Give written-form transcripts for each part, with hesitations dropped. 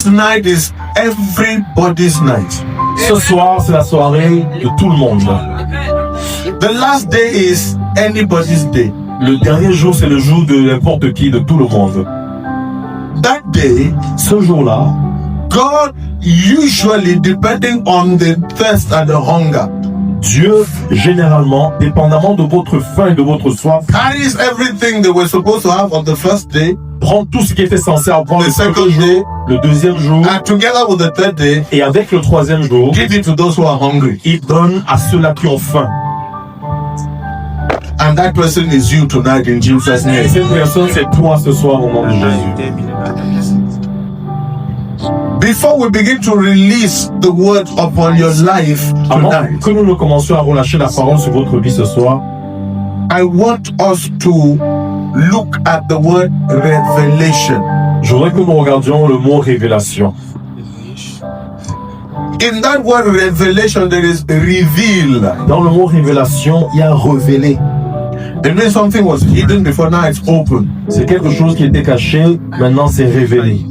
Tonight is everybody's night. Ce soir, c'est la soirée de tout le monde. The last day is anybody's day. Le dernier jour, c'est le jour de n'importe qui, de tout le monde. That day, Ce jour-là, God usually, depending on the thirst and the hunger, Dieu, généralement, dépendamment de votre faim et de votre soif, carries everything they were supposed to have on the first day, prend tout ce qui était censé avoir le The second premier day. jour, le deuxième jour, and together with the third day, et avec le troisième jour, give it to those who are hungry. il donne à ceux-là qui ont faim. And that person is you tonight in Jesus' Et name. cette personne, c'est toi ce soir au nom de Jésus. Before we begin to release the word upon your life Avant tonight, que nous ne commencions à relâcher la parole sur votre vie ce soir, I want us to look at the word revelation. je voudrais que nous regardions le mot révélation. In that word revelation, there is reveal. Dans le mot révélation, il y a révélé. It means something was hidden before, now it's open. C'est quelque chose qui était caché, maintenant c'est révélé.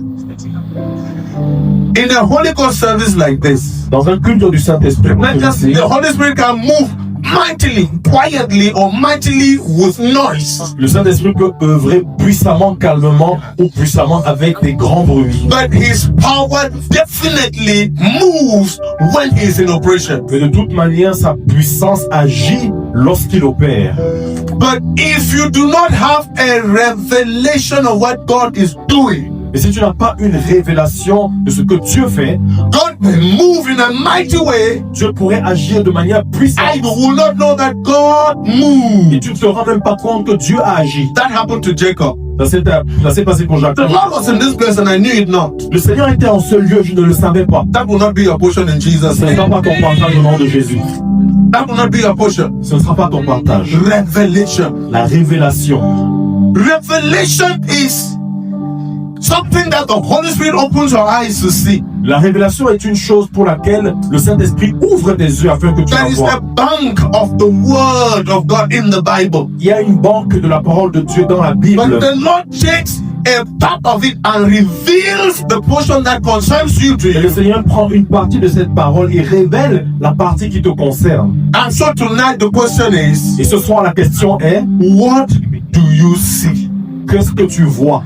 In a Holy Ghost service like this, Dans un culte du Saint-Esprit, the Holy Spirit can move mightily, quietly, or mightily with noise. le Saint-Esprit peut œuvrer puissamment, calmement ou puissamment avec des grands bruits. But his power definitely moves when he's in operation. Mais de toute manière, sa puissance agit lorsqu'il opère. But if you do not have a revelation of what God is doing, Mais si tu n'as pas une révélation de ce que Dieu fait, God may move in a mighty way, Dieu pourrait agir de manière puissante. and you will not know that God Et moved. tu ne te rends même pas compte que Dieu a agi. That happened to Jacob. Ça s'est passé pour Jacob. The Lord was in this place and I knew it not. Le Seigneur était en ce lieu, je ne le savais pas. That will not be your portion in Jesus' Ce ne sera name. pas ton partage au nom de Jésus. That will not be your portion. Ce ne sera pas ton partage. Revelation. La révélation. Revelation is something that the Holy Spirit opens your eyes to see. La révélation est une chose pour laquelle le Saint-Esprit ouvre tes yeux afin que tu There la is vois. a bank of the word of God in the Bible. Il y a une banque de la parole de Dieu dans la But Bible. the Lord takes a part of it and reveals the portion that concerns you to Et le you. Seigneur prend une partie de cette parole et révèle la partie qui te concerne. And so tonight the question is, Et ce soir, la question est, what do you see? qu'est-ce que tu vois?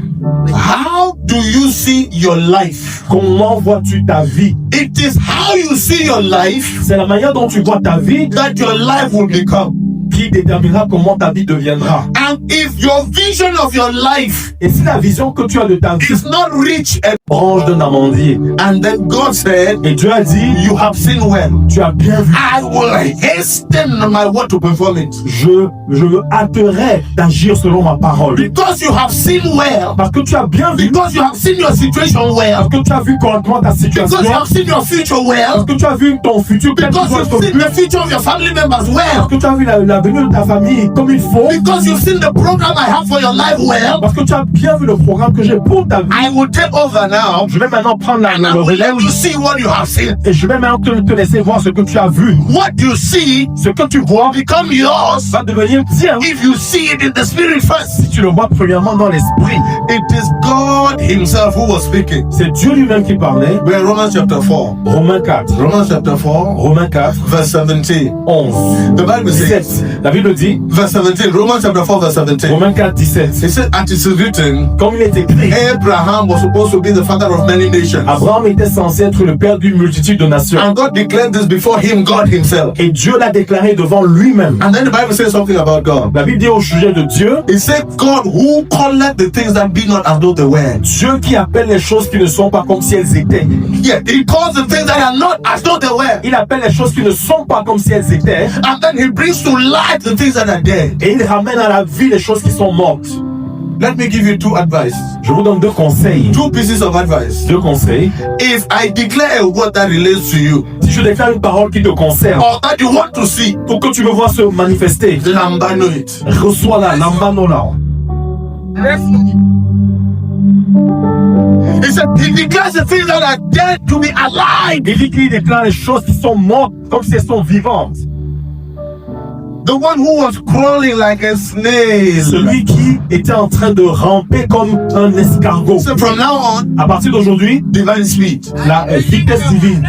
How do you see your life? Comment vois-tu ta vie? It is how you see your life C'est la manière dont tu vois ta vie that your life will become. qui déterminera comment ta vie deviendra. And if your vision of your life Et si la vision que tu as de ta vie is not rich, branche d'un amandier, and then God said, et Dieu a dit, you have seen well, tu as bien vu, I will hasten my word to perform it. je me hâterai d'agir selon ma parole. Because you have seen well, Parce que tu as bien vu, because you have seen your situation well, parce que tu as vu correctement ta situation, because you have seen your future parce well, que tu as vu ton futur, quel que because soit you've ton seen futur, the future of your family members well, parce que tu as vu l'avenir de ta famille comme il faut, because you've seen the program I have for your life well, parce que tu as bien vu le programme que j'ai pour ta vie. I will take over now Je vais maintenant prendre and I le will relais let you see what you have seen. et je vais maintenant te laisser voir ce que tu as vu. What you see Ce que tu vois become yours va devenir tien if you see it in the spirit first. si tu le vois premièrement dans l'esprit. It is God himself who was speaking. C'est Dieu lui-même qui parlait. We're in Romans chapter 4. Romains 4. Romans chapter 4, Romains 4, verse 17. 11. The Bible says, 17. La Bible dit, verse 17, Romans chapter 4, verse 17. Romains 4, 17. It says, and it is written, Comme il est écrit, Abraham was supposed to be the father of many nations. Abraham était censé être le père d'une multitude de nations. And God declared this before him, God himself. Et Dieu l'a déclaré devant lui-même. And then the Bible says something about God. La Bible dit au sujet de Dieu, It said, God who calleth the things that be not as though they were. Dieu qui appelle les choses qui ne sont pas comme si elles étaient. Yeah, he calls the things that are not as though they were. Il appelle les choses qui ne sont pas comme si elles étaient. And then he brings to light the things that are dead. Et il ramène à la vie les choses qui sont mortes. Let me give you two advice. Je vous donne deux conseils. Two pieces of advice. Deux conseils. If I declare a word that relates to you, Si je déclare une parole qui te concerne, or that you want to see, pour que tu me vois se manifester, lambano it. reçois-la, lambano-la. He said, he declares the things that are dead to be alive. Il dit qu'il déclare les choses qui sont mortes comme si elles sont vivantes. The one who was crawling like a snail. Celui qui était en train de ramper comme un escargot. So from now on, À partir d'aujourd'hui, divine speed. la vitesse divine.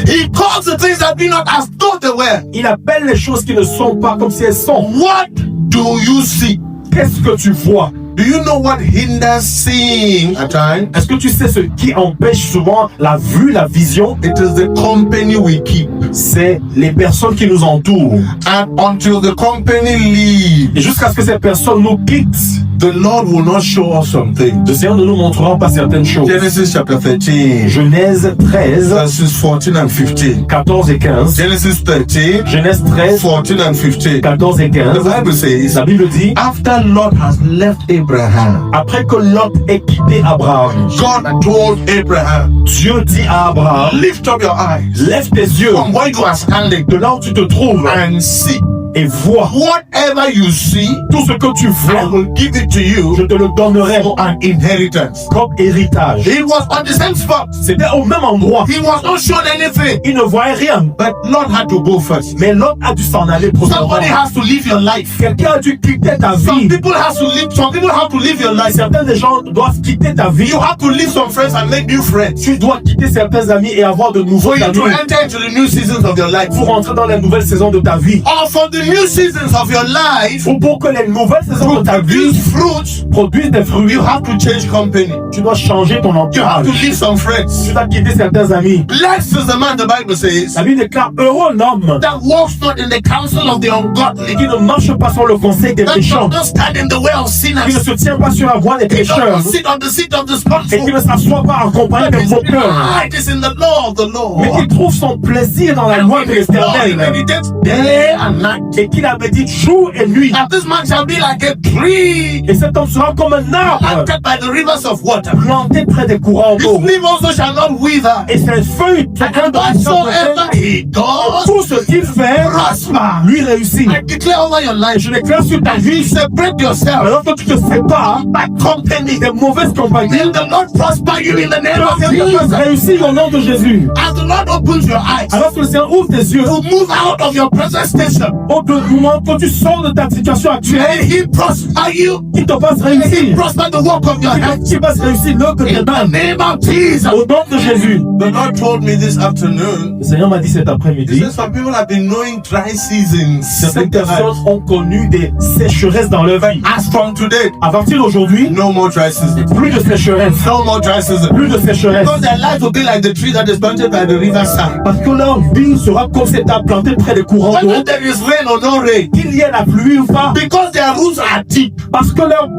He calls the things that be not as though they were. Il appelle les choses qui ne sont pas comme si elles sont. What do you see? Qu'est-ce que tu vois? Do you know what hinders seeing at times? Est-ce que tu sais ce qui empêche souvent la vue, la vision? It is the company we keep. C'est les personnes qui nous entourent. And until the company leaves, Et jusqu'à ce que ces personnes nous quittent, the Lord will not show us something. le Seigneur ne nous montrera pas certaines choses. Genesis chapter 13, Genèse 13, verses 14 and 15. 14 et 15. Genesis 13, Genèse 13, 14 and 15. 14 et 15. The Bible says, La Bible dit, after Lot has left Abraham, après que Lot ait quitté Abraham, God told Abraham, Dieu dit à Abraham, lift up your eyes lève tes yeux from where you are standing de là où tu te trouves and see. et vois. Whatever you see, Tout ce que tu I vois, will give it to you je te le donnerai for an inheritance. comme héritage. He was on the same spot. C'était au même endroit. He was not shown anything. Il ne voyait rien. But Lot had to go first. Mais Lot a dû s'en aller premièrement. Somebody has to live your life. Quelqu'un a dû quitter ta Some vie. people have to live your life. Certains des gens doivent quitter ta vie. You have to leave some friends and make new friends. Tu dois quitter certains amis et avoir de nouveaux For you amis to enter into the new seasons of your life. pour entrer dans les nouvelles saisons de ta vie. Or for the new seasons of your life Ou pour que les nouvelles saisons to de ta vie produce fruits, produisent des fruits, you have to change company. tu dois changer ton You have entourage. to leave some friends. Tu dois quitter certains amis. Blessed is the man, the Bible says, La Bible déclare heureux l'homme that walks not in the counsel of the ungodly, qui ne marche pas sur le conseil des that méchants, does not stand in the way of qui ne sinners, se tient pas sur la voie des he does pécheurs not sit on the seat of the et qui scornful, ne s'assoit pas en compagnie but des his moqueurs, delight is in the law of the mais Lord. qui trouve son plaisir dans la And loi in de his law he l'Éternel meditates day and night. et qui la médite jour et nuit. Now this man shall be like a tree Et cet homme sera comme un arbre planted by the rivers of water. planté près des courants His d'eau. leaf also shall not wither. Et ses feuilles, And whatsoever he does, tout ce qu'il fait, prosper. lui réussit. I declare over your life, Je déclare sur ta vie, separate yourself alors que tu te sépares by company. des mauvaises compagnies, Then the Lord prosper you in the name of que tu Jesus. puisses réussir au nom de Jésus. As the Lord opens your eyes, Alors que le Seigneur ouvre tes yeux, you move out of your present station. au moment que tu sors de ta situation actuelle, May He prosper you. qu'il te fasse May He réussir. prosper the work of your hands. Qu'il fasse réussir l'œuvre de tes In the mains. name of Jesus. Au nom de Jésus. The Lord told me this afternoon. Le Seigneur m'a dit cet He après-midi, said some people have been knowing dry seasons. certaines personnes ont connu des sécheresses dans leur vie. As from today, À partir d'aujourd'hui, no more dry season. plus de sécheresse, No more dry season. plus de sécheresse. Because their life will be like the tree that is planted by the riverside. Parce que leur vie sera comme cet arbre planté près des courants d'eau. Whether there is rain or no rain, Qu'il y ait la pluie ou pas, because their roots are deep, parce que leurs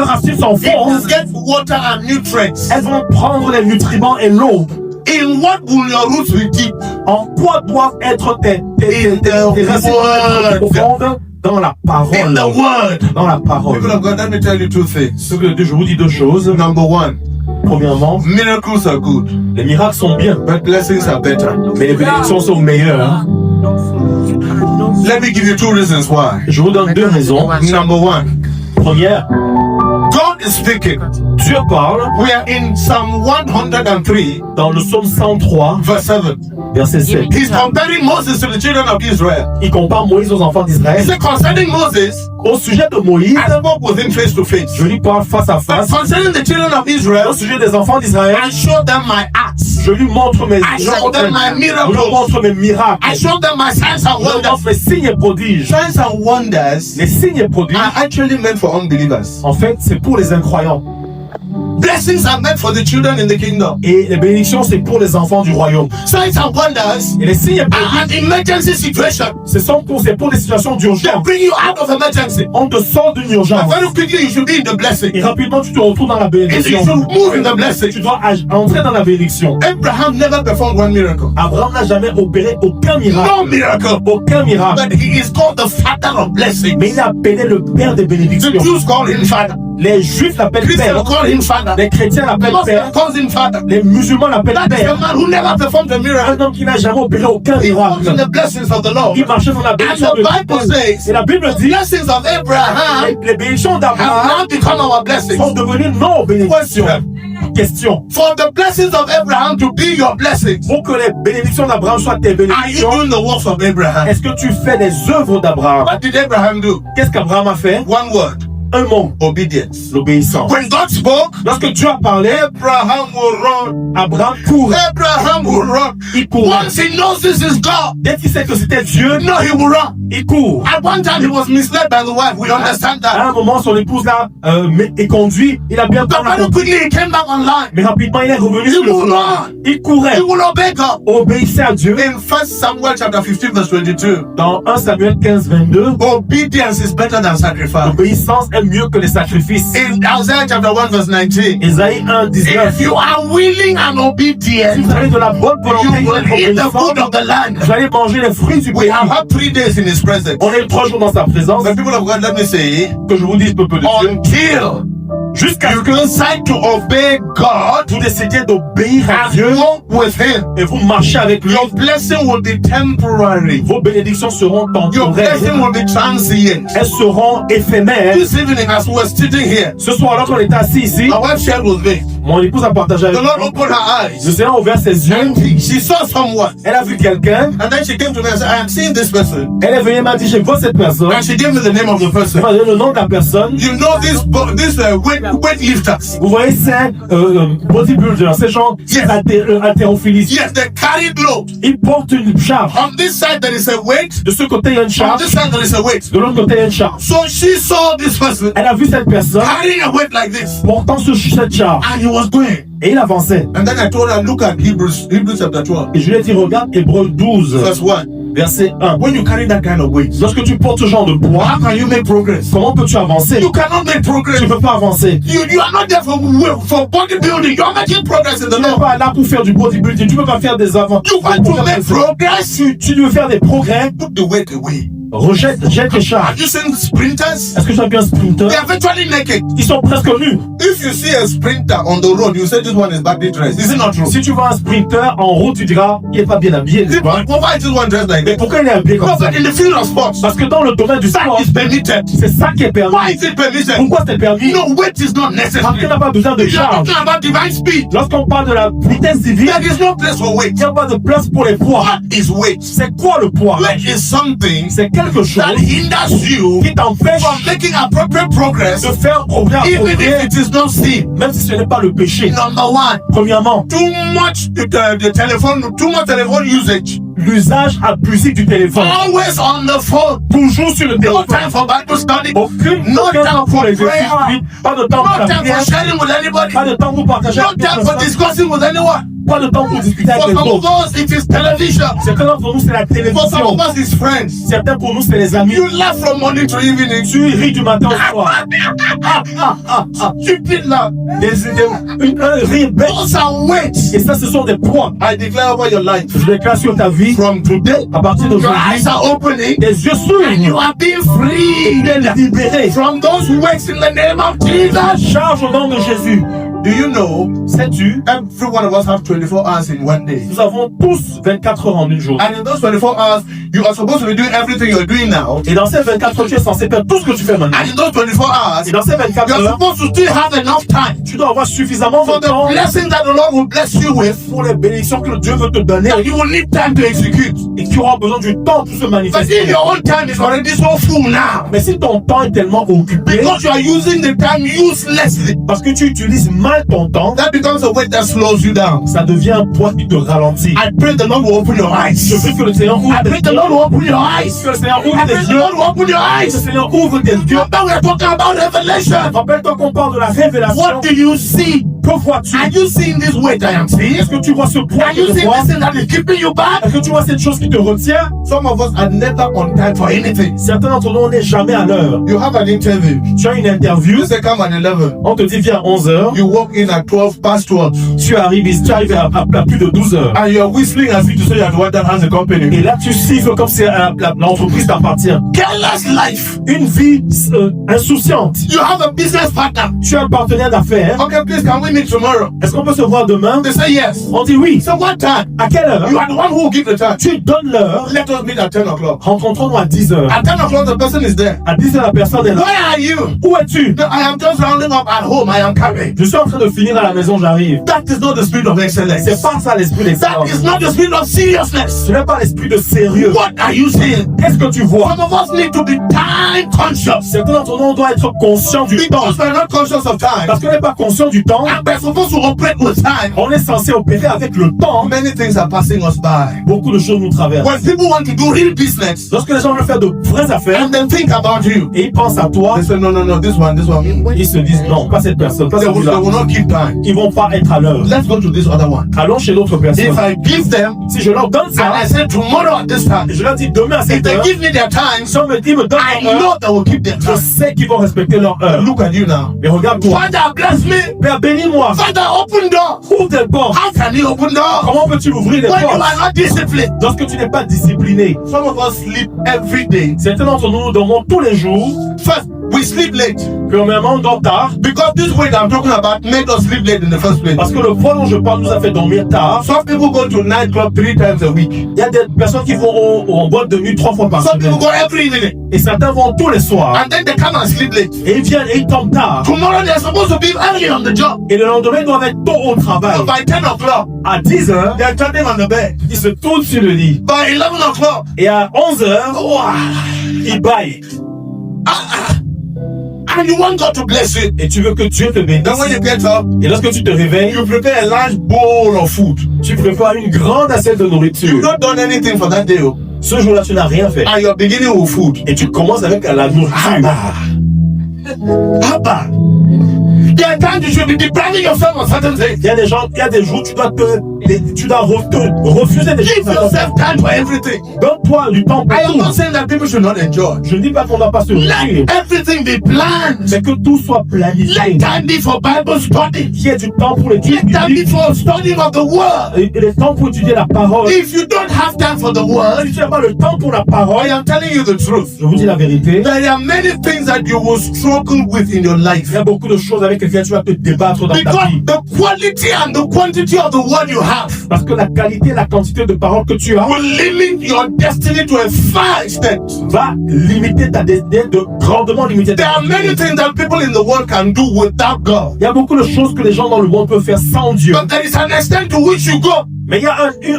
racines sont it will fortes, get water and nutrients. elles vont prendre les nutriments et l'eau. In what will your roots be deep? En quoi doivent être tes the racines word. profondes? Dans la In parole. the word. Dans la parole. People of God, let me tell you two things. Je vous dis deux choses. Number one, Premièrement, miracles are good, les miracles sont bien, but blessings are better. mais les bénédictions sont meilleures. Let me give you two reasons why. Je vous donne deux raisons. Number one, Première, God is speaking. Dieu parle We are in Psalm 103, dans le psaume 103, verse 7. verset 7. He's comparing Moses to the children of Israel. Il compare Moïse aux enfants He d'Israël. said, concerning Moses, Au sujet de Moïse, I spoke with him face to face. je lui parle face à But face. concerning the children of Israel, Au sujet des enfants d'Israël, I showed them my acts. je lui montre mes I showed them my je lui miracles. montre mes miracles. I showed them my signs and Je leur wonders. montre mes signes et prodiges. Signs and wonders Les signes et prodiges, are actually meant for unbelievers. en fait, c'est pour les incroyants. Blessings are meant for the children in the kingdom. Et les bénédictions, c'est pour les enfants du royaume. Signs and wonders Et les signes et prodiges, are an emergency situation. c'est pour des situations They d'urgence. bring you out of emergency. On te sort d'une And urgence. very quickly you should be in the blessing. Et rapidement, tu te retrouves dans la And you bénédiction. should move in the blessing. Tu dois entrer dans la bénédiction. Abraham never performed one miracle. Abraham n'a jamais opéré aucun miracle. No miracle. Aucun miracle. But he is called the father of blessings. Mais il a appelé le père des The bénédictions. Jews call him father. Les juifs l'appellent Christians père. call him father. Les chrétiens l'appellent Muslim père. calls him father. Les musulmans l'appellent That is a père. man who never performed a miracle. Un homme qui n'a jamais opéré aucun He walks in miracle. the blessings of the Lord. Il marchait dans la And bénédiction the Bible de Dieu. says Et la Bible the dit, blessings of Abraham les bénédictions have d'Abraham now become our blessings. sont devenues nos bénédictions. Question. une question. For the blessings of Abraham to be your blessings, Pour que les bénédictions d'Abraham soient tes are you bénédictions, doing the works of Abraham? est-ce que tu fais les œuvres d'Abraham? What did Abraham do? Qu'est-ce qu'Abraham a fait? One word, Un mot, obedience. l'obéissance. When God spoke, Lorsque Dieu a parlé, Abraham will run. Abraham courait. Abraham will run. Il courait. Once he knows this is God, Dès qu'il sait que c'était Dieu, no, he will run. il court. At one time, he was misled by the wife. We understand À that. un moment, son épouse là est conduit. Il a bien But pris la very conduite. quickly, he came back online. Mais rapidement, il est revenu He sur le will chemin. run. Il courait. He will obey God. Obéissait à Dieu. In 1 Samuel chapter 15, verse 22, Dans 1 Samuel 15, 22, obedience is better than sacrifice. l'obéissance est mieux que les sacrifices. In Isaiah chapter 1, verse 19, Ésaïe 1, 19. if you are willing and Si obedient, vous avez de la bonne volonté you et will d'être eat the obéissant, food of the land. vous allez manger les fruits du We pays. have had 3 days in his presence. On est 3 jours dans sa présence. The people of God, let me say, Que je vous dise, peuple de Dieu, until jusqu'à ce you que decide to obey God vous décidiez d'obéir à and Dieu walk with Him, et vous marchez avec lui, your blessing will be temporary. vos bénédictions seront Your blessing temporaires. will be transient. Elles seront éphémères. This evening, as we were sitting here, Ce soir, alors qu'on était assis ici, my wife shared with me. mon épouse a partagé The avec Lord moi. opened her Le eyes Seigneur a ouvert ses yeux. and she saw someone. Elle a vu quelqu'un. And then she came to me and said, I am seeing this person. Elle est venue et m'a dit, je vois cette personne. And she gave me the name of the Elle person. m'a donné le nom de la personne. You know this weightlifters. Vous voyez, c'est bodybuilder, ces gens Yes. haltérophilistes. Yes, they carry load. Ils portent une charge. On this side there is a weight. De ce côté, il y a une On charge. this side there is a weight. De l'autre côté, il y a une charge. So she saw this person Elle a vu cette personne carrying a weight like this. portant cette charge. And he was going. Et il avançait. And then I told her, look at Hebrews chapter 12, Et je lui ai dit, regarde Hébreux 12, verse 1. verset 1. When you carry that kind of weight, Lorsque tu portes ce genre de poids, how can you make progress? comment peux-tu avancer? You cannot make progress. Tu ne peux pas avancer. You are not there for bodybuilding. You are making progress in the Tu n'es Lord. pas là pour faire du bodybuilding. Tu ne peux pas faire des avant. You want to make progress. Tu veux faire des progrès. Put the weight away. Jette les charges. Have you seen sprinters? Est-ce que tu as vu un sprinter? They are virtually naked. Ils sont presque nus. If you see a sprinter on the road, you say this one is badly dressed. Is it not true? Si tu vois un sprinter en route, tu diras, il n'est pas bien habillé. n'est-ce pas? Why is this one dressed like Mais that? pourquoi il est habillé comme No, ça? but in the field of sports, Parce que dans le domaine du that sport, is permitted. c'est ça qui est permis. Why is it permitted? Pourquoi c'est permis? No, weight is not Parce necessary. qu'il n'a pas besoin de You are charge. talking about divine speed. Lorsqu'on parle de la vitesse divine, There is no place for weight. il n'y a pas de place pour les poids. What is weight? C'est quoi le poids? Weight is something C'est quelque chose that hinders you qui t'empêche from making appropriate progress, de faire progrès even if approprié, it is not sin. même si ce n'est pas le péché. Number one, Premièrement, too much too much telephone usage. l'usage abusif du téléphone. Always on the phone. Toujours sur le No téléphone. time for Bible study. Aucun temps pour les prayer. études, pas de temps pour No la time prière, for sharing with anybody. pas de temps pour partager No avec time for personne, discussing with anyone. pas de temps pour discuter avec For les some of autres. us, it is television. Certains pour nous, c'est la For some télévision. of us, it's friends. Certains pour nous, c'est les amis. You laugh from morning to evening. Tu ris du matin au soir. Stupid laugh. Un rire bête. Those are weights. Et ça, ce sont des poids. I declare over your life. Je déclare sur ta vie, From today, à partir your d'aujourd'hui, eyes are opening tes yeux and you s'ouvrent. are being freed Libéré. from those weights in the name of Jesus. Charge au nom de Jésus. Do you know Sais-tu, every one of us have 24 hours in one day? nous avons tous 24 heures en une journée. And in those 24 hours, you are supposed to be doing everything you're doing now. Et dans ces 24 heures, tu es censé faire tout ce que tu fais maintenant. And in those 24 hours, Et dans ces 24 you're heures, supposed to still have enough time tu dois avoir suffisamment for de the temps blessing that the Lord will bless you with. pour les bénédictions que Dieu veut te donner. And you will need time to execute. Et tu auras besoin du temps pour se But manifester. if your own time is already so full now, Mais si ton temps est tellement occupé, because you are using the time uselessly, parce que tu utilises mal ton temps, that becomes a weight that slows you down. ça devient un poids qui te ralentit. I pray the Lord will open your eyes. Je prie que le Seigneur ouvre I tes pray the yeux. Lord will open your eyes. Que le Seigneur ouvre I tes pray the yeux. Lord will open your Que le eyes. Seigneur ouvre tes yeux. Remember, we are talking about revelation. Rappelle-toi qu'on parle de la révélation. What do you see? Que vois-tu? Are you seeing this weight I am seeing? Est-ce que tu vois ce poids Are que you je seeing vois? this thing that is keeping you back? Est-ce que tu vois cette chose qui te retient? Some of us are never on time for anything. Certains d'entre nous, on n'est jamais à l'heure. You have an interview. Tu as une interview, You say come at 11. on te dit viens à 11h. You walk in at 12 past 12. Tu arrives à plus de 12h. And you're whistling as if to say you're the one that has the company. Et là, tu siffles vivre comme si l'entreprise t'appartient. Careless life. Une vie insouciante. You have a business partner. Tu as un partenaire d'affaires. Okay, please, can we meet tomorrow? Est-ce qu'on peut se voir demain? They say yes. On dit oui. So what time? À quelle heure? You are the one who will give the time. Tu donnes l'heure. Let us meet at 10 o'clock. Rencontrons-nous à 10h. At 10 o'clock, the person is there. À 10h, la personne est là. Where are you? Où es-tu? No, I am just rounding up at home. I am coming. Je suis en train de finir à la maison, j'arrive. That is not the spirit of excellence. C'est pas ça l'esprit That d'excellence. is not the spirit of seriousness. Ce n'est pas l'esprit de sérieux. What are you saying? Qu'est-ce que tu vois? Some of us need to be time conscious. Certains d'entre nous, on doit être conscient du temps. Because we're not conscious of time. Parce qu'on n'est pas conscient du temps, And we're supposed to operate with time. on est censé opérer avec le temps. Many things are passing us by. Beaucoup de choses nous traversent. When people want to do real business Lorsque les gens veulent faire de vraies affaires and then think about you, et ils pensent à toi, they say, no, this one. ils se disent non, pas cette personne, pas They celui-là. will not keep time. Ils vont pas être à l'heure. Let's go to this other one. Allons chez l'autre personne. If I give them Si je leur donne ça, and I say tomorrow at this time, et je leur dis demain à if cette they heure, give me their time, si on me dit me donne I leur heure, know they will keep their je time. sais qu'ils vont respecter leur heure. Look at you now. Mais regarde-toi. Father, bless me. Père, bénis-moi. Father, open door. Ouvre des portes. How can you open door Comment peux-tu ouvrir des when you portes are not disciplined? lorsque tu n'es pas discipliné? Some of us sleep every day. Certains d'entre nous dormons tous les jours. First, we sleep late Premièrement, on dort tard. because this weight I'm talking about made us sleep late in the first place. Parce que le poids dont je parle nous a fait dormir tard. Some people go to nightclub 3 times a week. Il y a des personnes qui vont en boîte de nuit 3 fois par Some semaine. people go every evening Et certains vont tous les soirs. and then they come and sleep late. Et ils viennent et ils tombent tard. Tomorrow they're supposed to be early on the job. Et le lendemain, ils doivent être tôt au travail. So by 10 o'clock, À 10h, they're turning on the bed. ils se tournent sur le lit. By 11 o'clock, Et à 11h, wow, ils baillent. and you want God to bless you. Et tu veux que Dieu te bénisse. Then when you get up, Et lorsque tu te réveilles, you prepare a large bowl of food. tu prépares une grande assiette de You've nourriture. not done anything for that day. Oh. Ce jour-là, tu n'as rien fait. And you're beginning with food. Et tu commences avec la nourriture. Abba. There are times you should be depriving yourself of certain things. Il y a des gens, il y a des jours où tu dois refuser des Give choses. yourself time for everything. Donne-toi du temps pour I am not tout. saying that people should not enjoy. Je ne dis pas qu'on ne doit pas se réjouir, Let everything be planned. mais que tout soit planifié. Let time be for Bible study. Qu'il y ait du temps pour l'étude Let time be biblique for studying of the word. et le temps pour étudier la parole. If you don't have time for the word, Si tu n'as pas le temps pour la I parole, am telling you the truth. je vous dis la vérité, There are many things that you will struggle with in your life. il y a beaucoup de choses avec lesquelles tu vas te débattre dans ta Because vie. the quality and the quantity of the word you have Parce que la qualité et la quantité de paroles que tu as will limit your destiny to a far extent. va limiter ta destinée, de grandement limiter There ta are many destinée. things that people in the world can do without God. Il y a beaucoup de choses que les gens dans le monde peuvent faire sans Dieu. But there is an extent to which you go Mais il y a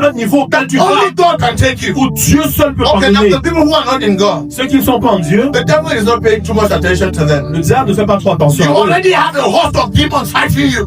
un niveau quand tu vas only God can take you. où Dieu seul peut Okay, now t'emmener. the people who are not in God, Ceux qui ne sont pas en Dieu, the devil is not paying too much attention to them. le diable ne fait pas trop attention. You à eux. already have a host of demons fighting you.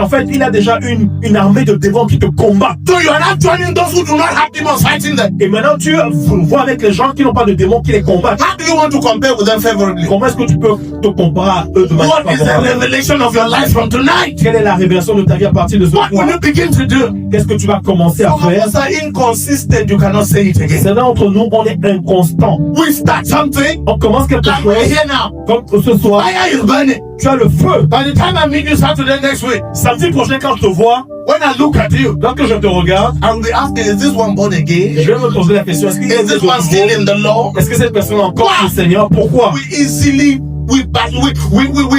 En fait, il a déjà une armée de démons qui te combattent. So you are not joining those who do not have demons fighting them. Et maintenant, tu vois avec les gens qui n'ont pas de démons qui les combattent. How do you want to compare with them favorably? Comment est-ce que tu peux te comparer à eux de manière What is the favorable? revelation of your life from tonight? Quelle est la révélation de ta vie à partir de ce What point? will you begin to do? Qu'est-ce que tu vas commencer à Some of faire? us are inconsistent. You cannot say it again. Certains d'entre nous, on est inconstants. We start something On commence quelque like we're chose, here now. comme ce soir, Fire is burning. tu as le feu. By the time I meet you Saturday next week, Samedi prochain, quand je te vois, when I look at you, lorsque je te regarde, I will be asking, is this one born je again? vais me poser la question, est-ce qu'il Is this one still in the law? est-ce que cette personne est encore le Seigneur? Pourquoi? We easily, we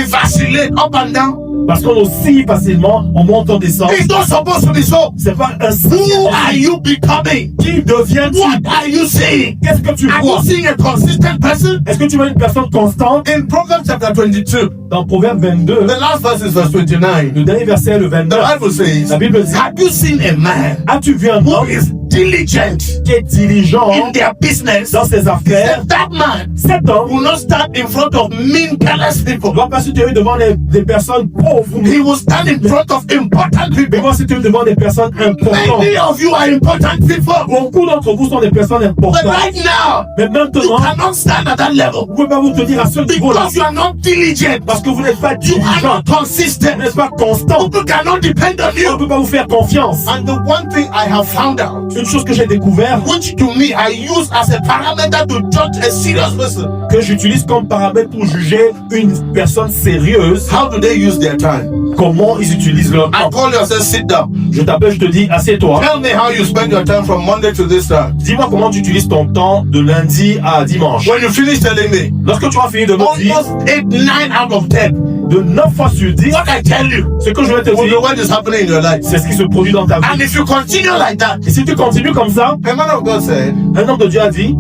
vacillate up and down. Parce qu'on oscille facilement, on monte, on descend. It's not supposed to be so. C'est pas un Who signe. are you becoming? Qui deviens-tu? What are you saying? Qu'est-ce que tu Are vois? you seeing a consistent person? Est-ce que tu vois une personne constante? In Proverbs chapter 22, Dans Proverbe 22, the last verse is verse 29. le dernier verset, le The 29, Bible says, la Bible dit, have you seen a man as-tu vu un who homme is diligent qui est diligent in their business? dans ses affaires? That man Cet homme will not stand in front of mean, careless ne people. doit pas se tenir devant des personnes pauvres. He will stand in front of important Mais people. va se tenir devant des personnes importantes. Many of you are important people. Beaucoup d'entre vous sont des personnes But importantes. right now, Mais you maintenant, cannot stand at that level vous ne pouvez pas vous tenir à ce niveau-là. because you are not diligent. Parce que vous n'êtes pas You are diligent. not consistent. Vous n'êtes pas constant. People cannot depend on On ne you. peut pas vous faire confiance. And the one thing I have found out, Une chose que j'ai découvert, which to me I use as a parameter to judge a serious person, que j'utilise comme paramètre pour juger une personne sérieuse, how do they use their time? comment ils utilisent leur I temps. call you and say, sit down. Je t'appelle, je te dis, assieds-toi. Tell me how you spend your time from Monday to this time. Dis-moi comment tu utilises ton temps de lundi à dimanche. When you finish telling me, Lorsque tu as fini de me dire, almost 8, 9 out of 10, de 9 fois sur 10, what I tell you ce que je vais te will be dire, what is happening in your life. c'est ce qui se produit dans ta vie. And if you continue like that, Et si tu continues comme ça, a man of God said, un homme de Dieu a dit,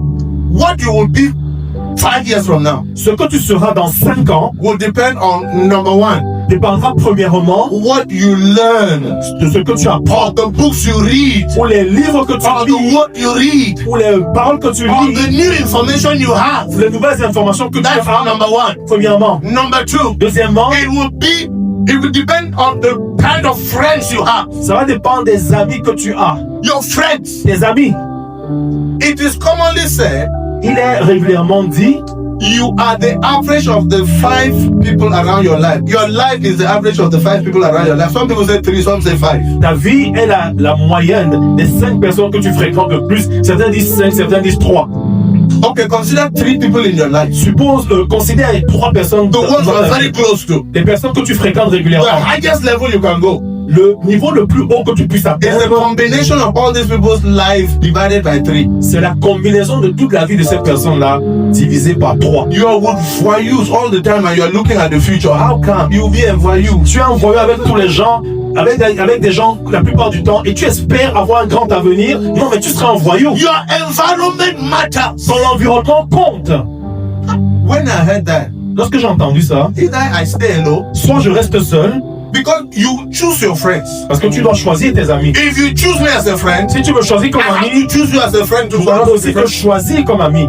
what you will be 5 years from now ce que tu seras dans 5 ans will depend on number one, dépendra premièrement what you learn, de ce que tu apprends, or the books you read, ou les livres que or tu the lis, word you read, ou les paroles que tu or lis, the new information you have. les nouvelles informations que tu That's as. number one. Premièrement. Number two, Deuxièmement, it will depend on the kind of friends you have. ça va dépendre des amis que tu as. Your friends. Tes amis. It is commonly said, Il est régulièrement dit, you are the average of the 5 people around your life. Your life is the average of the 5 people around your life. Some people say 3, some say 5. ta vie est la moyenne des 5 personnes que tu fréquentes le plus. Certains disent 5, certains disent 3. Okay, consider 3 people in your life. Suppose, considère les 3 personnes The ones you dans are ta very vie. close to. Les personnes que tu fréquentes The régulièrement. highest level you can go Le niveau le plus haut que tu puisses is the atteindre, combination of all these people's life divided by 3. c'est la combinaison de toute la vie de cette personne-là divisée par 3. You are with voyous all the time and you are looking at the future. How come you be a voyou? Tu es envoyé avec tous les gens, avec des gens la plupart du temps, et tu espères avoir un grand avenir. Non, mais tu seras un voyou. Your environment matters. Ton environnement compte. When I heard that, Lorsque j'ai entendu ça, either I stay alone soit je reste seul, because you choose your friends. parce que tu dois choisir tes amis. If you choose me as a friend, Si tu me choisis comme I have ami, to choose you as a friend tu to dois follow aussi te choisir comme ami.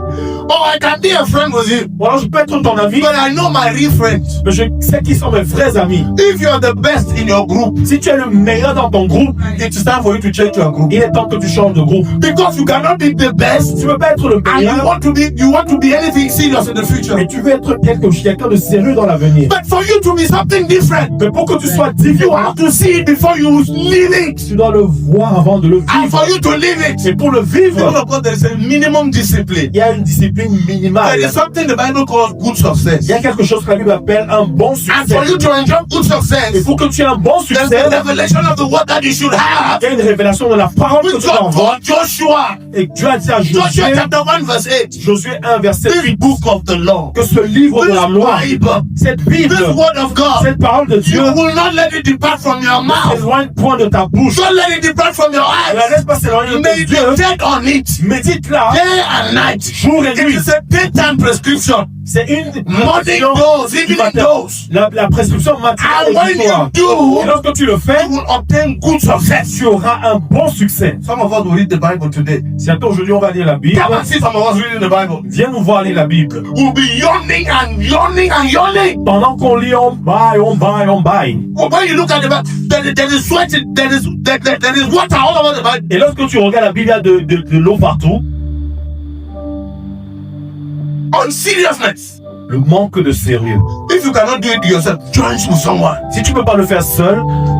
Or I can be a friend with you, Ou alors je peux être ton ami, but I know my real friends. mais je sais qui sont mes vrais amis. If you are the best in your group, Si tu es le meilleur dans ton groupe, it is time for you to change your group. il est temps que tu changes de groupe. Because you cannot be the best Tu peux pas être le and meilleur, you want to be anything serious in the future. mais tu veux être quelqu'un de sérieux dans l'avenir. But for you to be something different, Mais pour que tu sois you différent, have to see it before you live it. tu dois le voir avant de le And vivre. for you to live it, Et pour le people vivre, of God, there is a minimum discipline. il y a une discipline minimale. There is something the Bible calls good success. Il y a quelque chose que la Bible appelle un bon And succès. for you to enjoy good Et success, pour que tu aies un bon there's succès, the revelation of the word that you should have. il y a une révélation de la parole que Which tu dois God avoir. called Joshua. Et Dieu a dit à Joshua Josué, chapter 1 verse 8. Josué 1, verset This 8, book of the law, que ce livre de la loi, this Bible, cette Bible, this word of God, cette parole de Dieu, you will not let it depart from your mouth. s'éloigne point de ta bouche. Don't let it depart from your Ne la eyes. laisse pas s'éloigner de tes yeux. Meditate on it Médite-la day and night. jour et It nuit. is a daytime prescription. C'est une Morning prescription dose, du evening matin. dose. La prescription matinale And et when du soir. you Et do, lorsque tu le fais, you will obtain good success. tu auras un bon succès. Some of us will read the Bible today. Bientôt aujourd'hui, on va lire la Bible. Come and see some of us reading the Bible. Viens nous voir lire la Bible. We'll be yawning and yawning and yawning. Pendant qu'on lit, on baille, on baille, on baille. Well, when you look at the Bible, there is sweat, there is water all over the Bible. Et lorsque tu regardes la Bible, il y a de l'eau partout. On seriousness. Le manque de sérieux. If you cannot do it yourself, join with someone. Si tu peux pas le faire seul,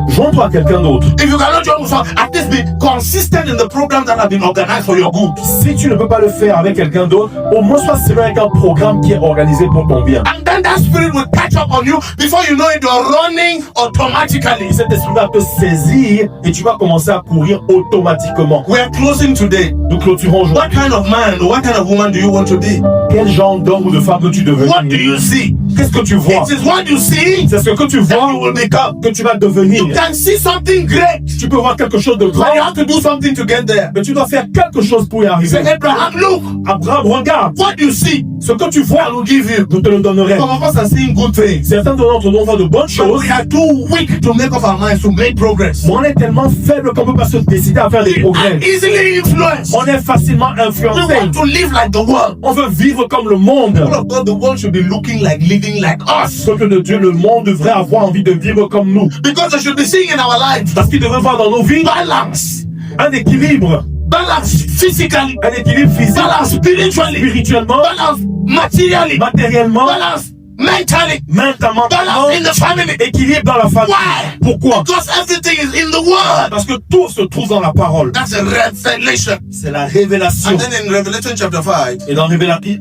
joins-toi à quelqu'un d'autre. If you cannot join with someone, at least be consistent in the programs that have been organized for your good. Si tu ne peux pas le faire avec quelqu'un d'autre, au moins sois sérieux avec un programme qui est organisé pour ton bien. And then that spirit will catch up on you before you know it, you're running automatically. Et cet esprit va te saisir et tu vas commencer à courir automatiquement. We are closing today. Nous clôturons aujourd'hui. What kind of man or what kind of woman do you want to be? Quel genre d'homme ou de femme veux-tu devenir? What do you see? Qu'est-ce que tu vois? It is what you see C'est ce que tu that vois you will become. que tu vas devenir. You can see something great, Tu peux voir quelque chose de but you grand, have to do something to get there. mais tu dois faire quelque chose pour y arriver. Say, Abraham, look, Abraham, regarde, what you see, ce que tu I vois, will give you. je te le donnerai. Some of us are seeing good things, Certains d'entre nous voient de bonnes but choses, we are too weak to make up our minds to make progress. mais on est tellement faible qu'on ne peut pas se décider à faire des We progrès. are easily influenced. On est facilement We influencé. want to live like the world. On veut vivre comme le monde. People of God, the world should be looking like, living like us. Peuple de Dieu, le monde devrait avoir envie de vivre comme nous. Because they should be seeing in our lives Parce qu'il devrait voir dans nos vies balance. un équilibre. Balance physically, Un équilibre physique, balance spiritually, spirituellement, balance materially, matériellement, balance mentally, mentalement, balance in the family. équilibre dans la famille. Why? Pourquoi? Because everything is in the word. Parce que tout se trouve dans la parole. That's a revelation. C'est la révélation. And then in Revelation chapter 5, Et dans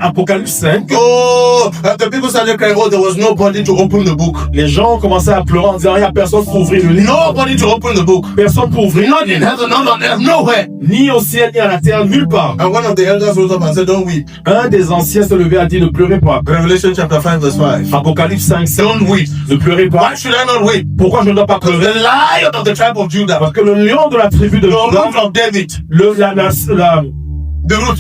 Apocalypse 5, the people started crying, oh, there was nobody to open the book. les gens ont commencé à pleurer en disant, il n'y a personne pour ouvrir le livre. Nobody to open the book. Personne pour ouvrir Not le in livre. heaven, not on earth, nowhere. Ni au ciel, ni à la terre, nulle part. And one of the elders rose up and said, don't weep. Un des anciens se levait et a dit, ne pleurez pas. Revelation chapter 5 verse 5. Apocalypse 5, Don't weep. ne pleurez pas. Why should I not weep? Pourquoi je ne dois pas Because pleurer? the lion of the tribe of Judah, Parce que le lion de la tribu de the Juda, root of David, the root,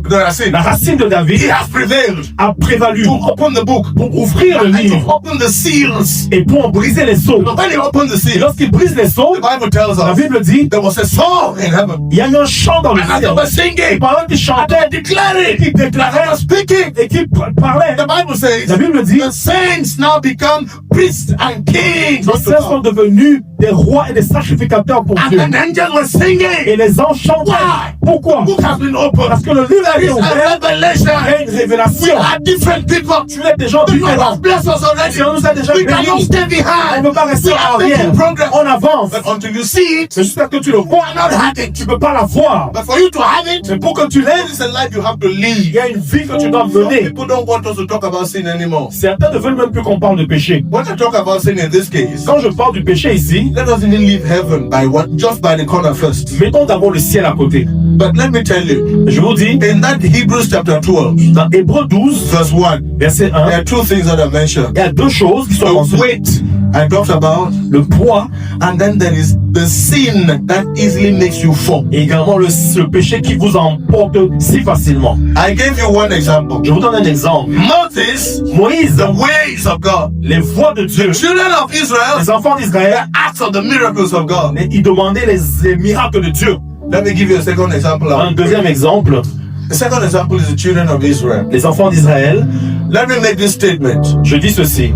the racine, la racine de he David has prevailed a prévalu to open the book, pour ouvrir le and to livre open the seals. et pour en briser les sceaux. When he opened the Et seals, lorsqu'il brise les sceaux, the Bible tells la us Bible dit, there was a song in heaven. il y a eu un chant dans le And as they ciel. were Et singing, pendant qu'ils chantaient, declaring, qu'ils déclaraient and speaking, et qu'ils parlaient, the Bible says la Bible dit, the saints now become priests and kings. les saints sont devenus des rois et des sacrificateurs pour And Dieu. the angels were singing. Et les anges chantaient. Why? Pourquoi? The book has been opened. Parce que le livre a été It's a ouvert. revelation. Il y a une We révélation. are different people. Tu es des gens The Lord différents. has blessed us already. Dieu nous a déjà We cannot bénis. stay On ne behind. peut pas rester We en are arrière. making progress. On avance. But until you see it, Mais jusqu'à ce que tu le you vois, are not having tu it. ne peux pas la voir. But for you to have it, Mais pour que tu l'aies, this is a life you have to il live. y a une vie que tu dois Some mener. people don't want us to talk about sin anymore. Certains ne veulent même plus qu'on parle de péché. When I talk about sin in this case, Quand je parle du péché ici, let us even leave heaven by what, just by the corner first. mettons d'abord le ciel à côté. But let me tell you, Je vous dis, in that Hebrews chapter 12, dans Hébreux 12, verse 1, verset 1, there are two things that are mentioned. il y a deux choses qui sont The mentionnées. weight I talked about, Le poids and then there is the sin that easily makes you fall. et également le péché qui vous emporte si facilement. I gave you one example. Je vous donne un exemple. Moses, Moïse, the ways of God. les voies de Dieu, Children of Israel, les enfants d'Israël, the acts of the miracles of God. ils demandaient les miracles de Dieu. Let me give you a second example. Un deuxième exemple, The second example is the children of Israel. les enfants d'Israël, Let me make this statement. je dis ceci,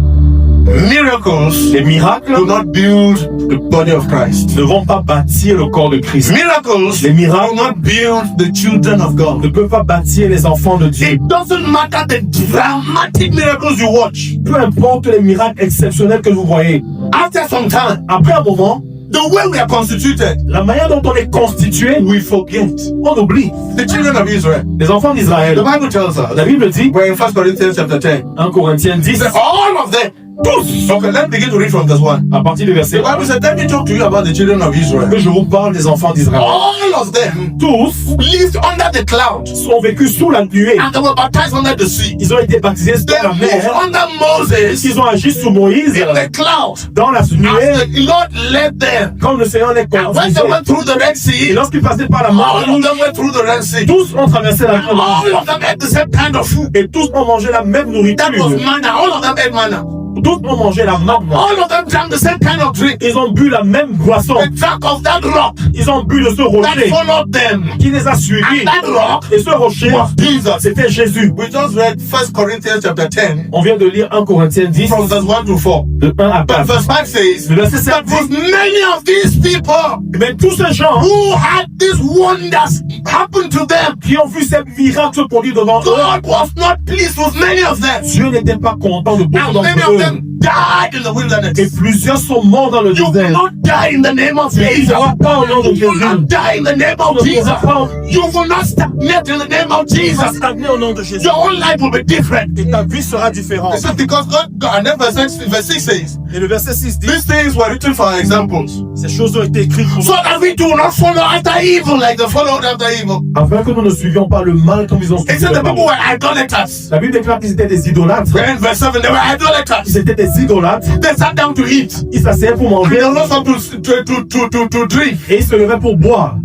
Miracles les miracles do not build the body of Christ. ne vont pas bâtir le corps de Christ. Miracles Les miracles do not build the children of God. ne peuvent pas bâtir les enfants de Dieu. It doesn't matter the dramatic miracles you watch. Peu importe les miracles exceptionnels que vous voyez. After some time, Après un moment, the way we are constituted, la manière dont on est constitué, we forget. on oublie. The children of Israel. Les enfants The d'Israël, Bible tells us, la Bible dit, we're in 1 Corinthians chapter 10. 1 Corinthiens 10, That all of them, tous. Okay, let's begin to read from verse 1. à partir du verset The Bible 1, said, let me talk to you about the children of Israel. que je vous parle des enfants d'Israël. All of them Tous lived under the cloud sont vécus sous la nuée. and they were baptized under the sea. Ils ont été baptisés They dans la moved mer. under Moses Ils ont agi sous Moïse in the cloud dans la nuée, as the Lord led them. comme le Seigneur les And when conduisait. they went through the Red Et Sea, lorsqu'ils passaient par la mer, all of them went through the Red Sea. tous ont traversé la mer. All of them ate the same kind of food. Et tous ont mangé la même That was nourriture. manna. All of them ate manna. Tous ont mangé la même. All of them drank the same kind of drink. Ils ont bu la même boisson. They drank of that rock Ils ont bu de ce that rocher followed them. qui les a suivis. And that rock Et ce rocher, was Jesus. c'était Jésus. We just read 1 Corinthians chapter 10 On vient de lire 1 Corinthiens 10, from verse 1 to 4. de 1 à But 4. verse 5 says Le verset 7 that was dit, many of these people mais tous ces gens who had these wonders happen to them. qui ont vu ces miracles se produire devant eux, God was not pleased with many of them. Dieu n'était pas content de beaucoup And many d'entre of eux. them died in the wilderness. Et plusieurs sont morts dans le You will désert. not die in the name of Jesus. Pas au nom de You will Jésus. not die in the name of Tu ne Jesus. pourras pas You will not stagnate in the name of Jesus. stagner au nom de Jésus. Your whole life will be different. Et ta vie sera différente. This is because God, and then verse 6 says, Et le verset 6 dit, these things were written for our examples, ces choses ont été écrites pour so that we do not follow after evil like they followed after evil. afin que nous ne suivions pas le mal comme ils ont It suivi said le the people mal. were idolaters. La Bible déclare qu'ils étaient des idolâtres. In verse 7, they were idolaters. Ils étaient des idolâtres. They sat down to eat. Ils s'asseyaient pour And manger they rose up to drink et ils se levaient pour boire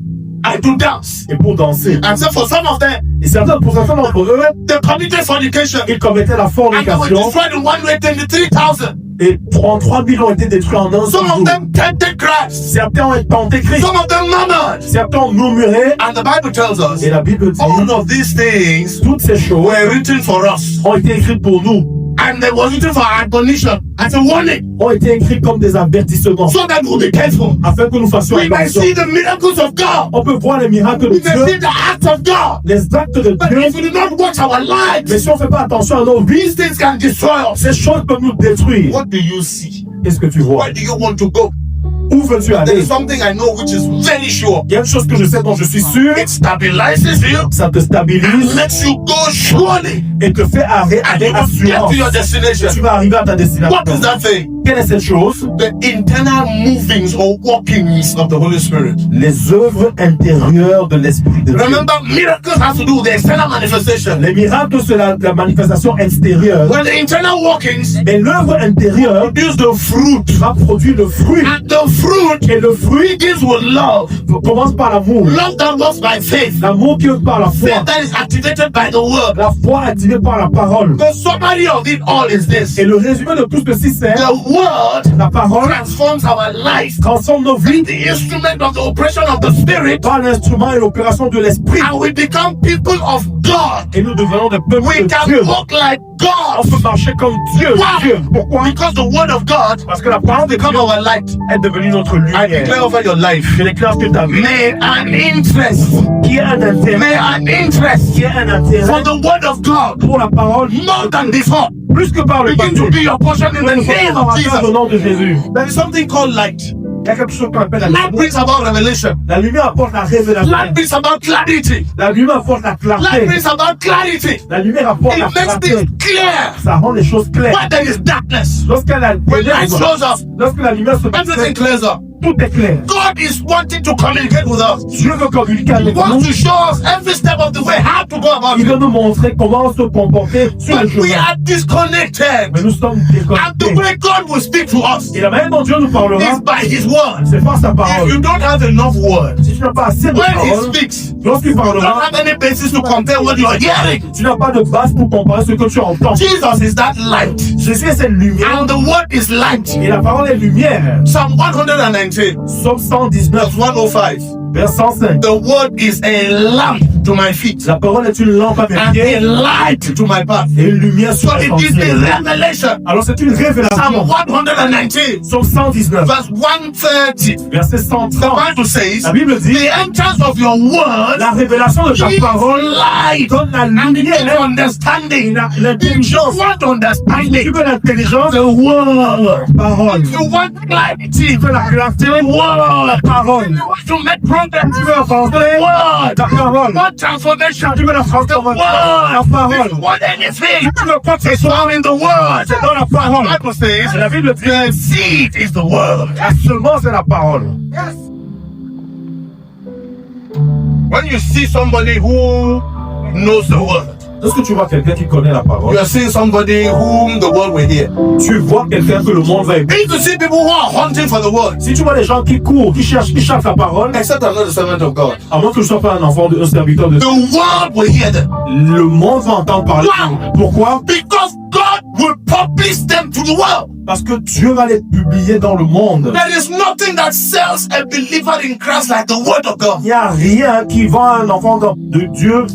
and to dance. et pour danser. And so for some of them, Et pour certains d'entre eux, they committed fornication. ils commettaient la And they were fornication destroyed in one way, 23,000. et 33 000 ont été détruits en un seul Some of jour. them tempted Christ. Certains ont tenté Christ. Some of them murmured. Certains ont murmuré. And the Bible tells us Et la Bible dit, all of these things toutes ces choses were written for us. ont été écrites pour nous. and they were written for admonition as a warning, ont été écrits comme des avertissements, so that we'll be careful. afin que nous fassions We may attention. see the miracles of God. On peut voir les miracles de We may see Dieu, the acts of God. les actes de But Dieu, if we do not watch our mais lives, si on ne fait pas attention à nos vies, these things can destroy us. ces choses peuvent nous détruire. What do you see? Qu'est-ce que tu vois? Where do you want to go? Où veux-tu There aller? is something I know which is very sure. Il y a une chose que je sais dont je suis sûr, It stabilizes you, ça te stabilise makes you go surely, et te fait and avec you will get assurance. to your destination. Tu vas arriver à ta destination. What is that thing? Quelle est cette chose? The internal movings or workings of the Holy Spirit. Les œuvres intérieures de l'Esprit de Dieu. Remember, miracles have to do with the external manifestation. Les miracles, c'est la manifestation extérieure. When the internal workings Mais l'œuvre intérieure produce the fruit, va produire le fruit. and the fruit Et le fruit begins with love. commence par l'amour. Love that works by faith. L'amour qui est par la foi. Faith that is activated by the word. La foi activée par la parole. The summary of it all is this. Et le résumé de tout ceci, c'est The word la parole transforms our life. transforme nos vies The instrument of the operation of the Spirit, par l'instrument et l'opération de l'Esprit. and we become people of God. Et nous devenons des peuples We de can Dieu. walk like On God. peut marcher comme Dieu. Wow. Dieu. Pourquoi? Because the word of God Parce que la parole de Dieu become our light. est devenue notre I lumière. declare over your life. Je déclare que ta vie, May an interest, qui a un intérêt, may an interest qui a un intérêt for the word of God pour la parole, more than before plus que par le begin passé. to be your portion in the name of Au Jesus. nom de Jésus. There is something called light. Il y a quelque chose qu'on appelle la Light lumière. brings about revelation. La lumière apporte la révélation. Light brings about clarity. La lumière apporte la Light clarté. brings about clarity. La lumière apporte la It makes clarté. things clear. Ça rend les choses claires. When there is darkness, Lorsqu'il y a la when light lumière, shows up, lorsque la lumière se everything passe, clears up. tout est clair. God is wanting to communicate with us. Dieu veut communiquer He avec wants nous. to show us every step of the way how to go about Il veut it. nous montrer comment se comporter sur le But we chemin. are disconnected. Mais nous sommes And the déconnectés. way God will speak to us Et la manière dont Dieu nous parlera, is by His word. c'est par sa If parole. you don't have enough word, Si tu n'as pas assez de when He parole, speaks, lorsqu'il you don't parlera, have any basis to compare what you are hearing. tu n'as pas de base pour comparer ce que tu entends. Jesus is that light. Jésus est cette lumière And the word is light. et la parole est lumière. Psalm 119, Psaume 119, verse 105. vers 105. The word is a lamp to my feet La parole est une lampe à mes and a pieds light to my path. et une lumière sur So mes it is sentiers. the revelation. Alors c'est une Psalm révélation. 119, Psaume 119, verse 130. verset The 130. Bible says, La Bible dit, the entrance of your word la révélation de ta is parole light donne la and gives lumière, understanding. If you l'intelligence. want Tu understanding, veux l'intelligence, the word. parole. If you want clarity, Tu veux la clarté, word. parole. If you want to make progress, Tu veux avancer, word. ta parole. Want transformation, Tu veux la transformation, la word. If parole. you want anything, Tu veux quoi que ce it's soit, all in the word. c'est dans la parole. The Bible says, La Bible dit, the seed is the word. la semence est la parole. Yes. When you see somebody who knows the word, Lorsque tu vois quelqu'un qui connaît la parole, you are seeing somebody whom the world will hear. tu vois quelqu'un que le monde va aimer. If you see people who are hunting for the word, Si tu vois des gens qui courent, qui cherchent la parole, except I'm not a servant of God, à moins que je ne sois pas un enfant, un serviteur de the world will hear them. le monde va entendre parler. Wow. Pourquoi? Because God will publish them to the world. Parce que Dieu va les publier dans le monde. There is nothing that sells a believer in Christ like the word of God. Il n'y a rien qui vend un enfant de Dieu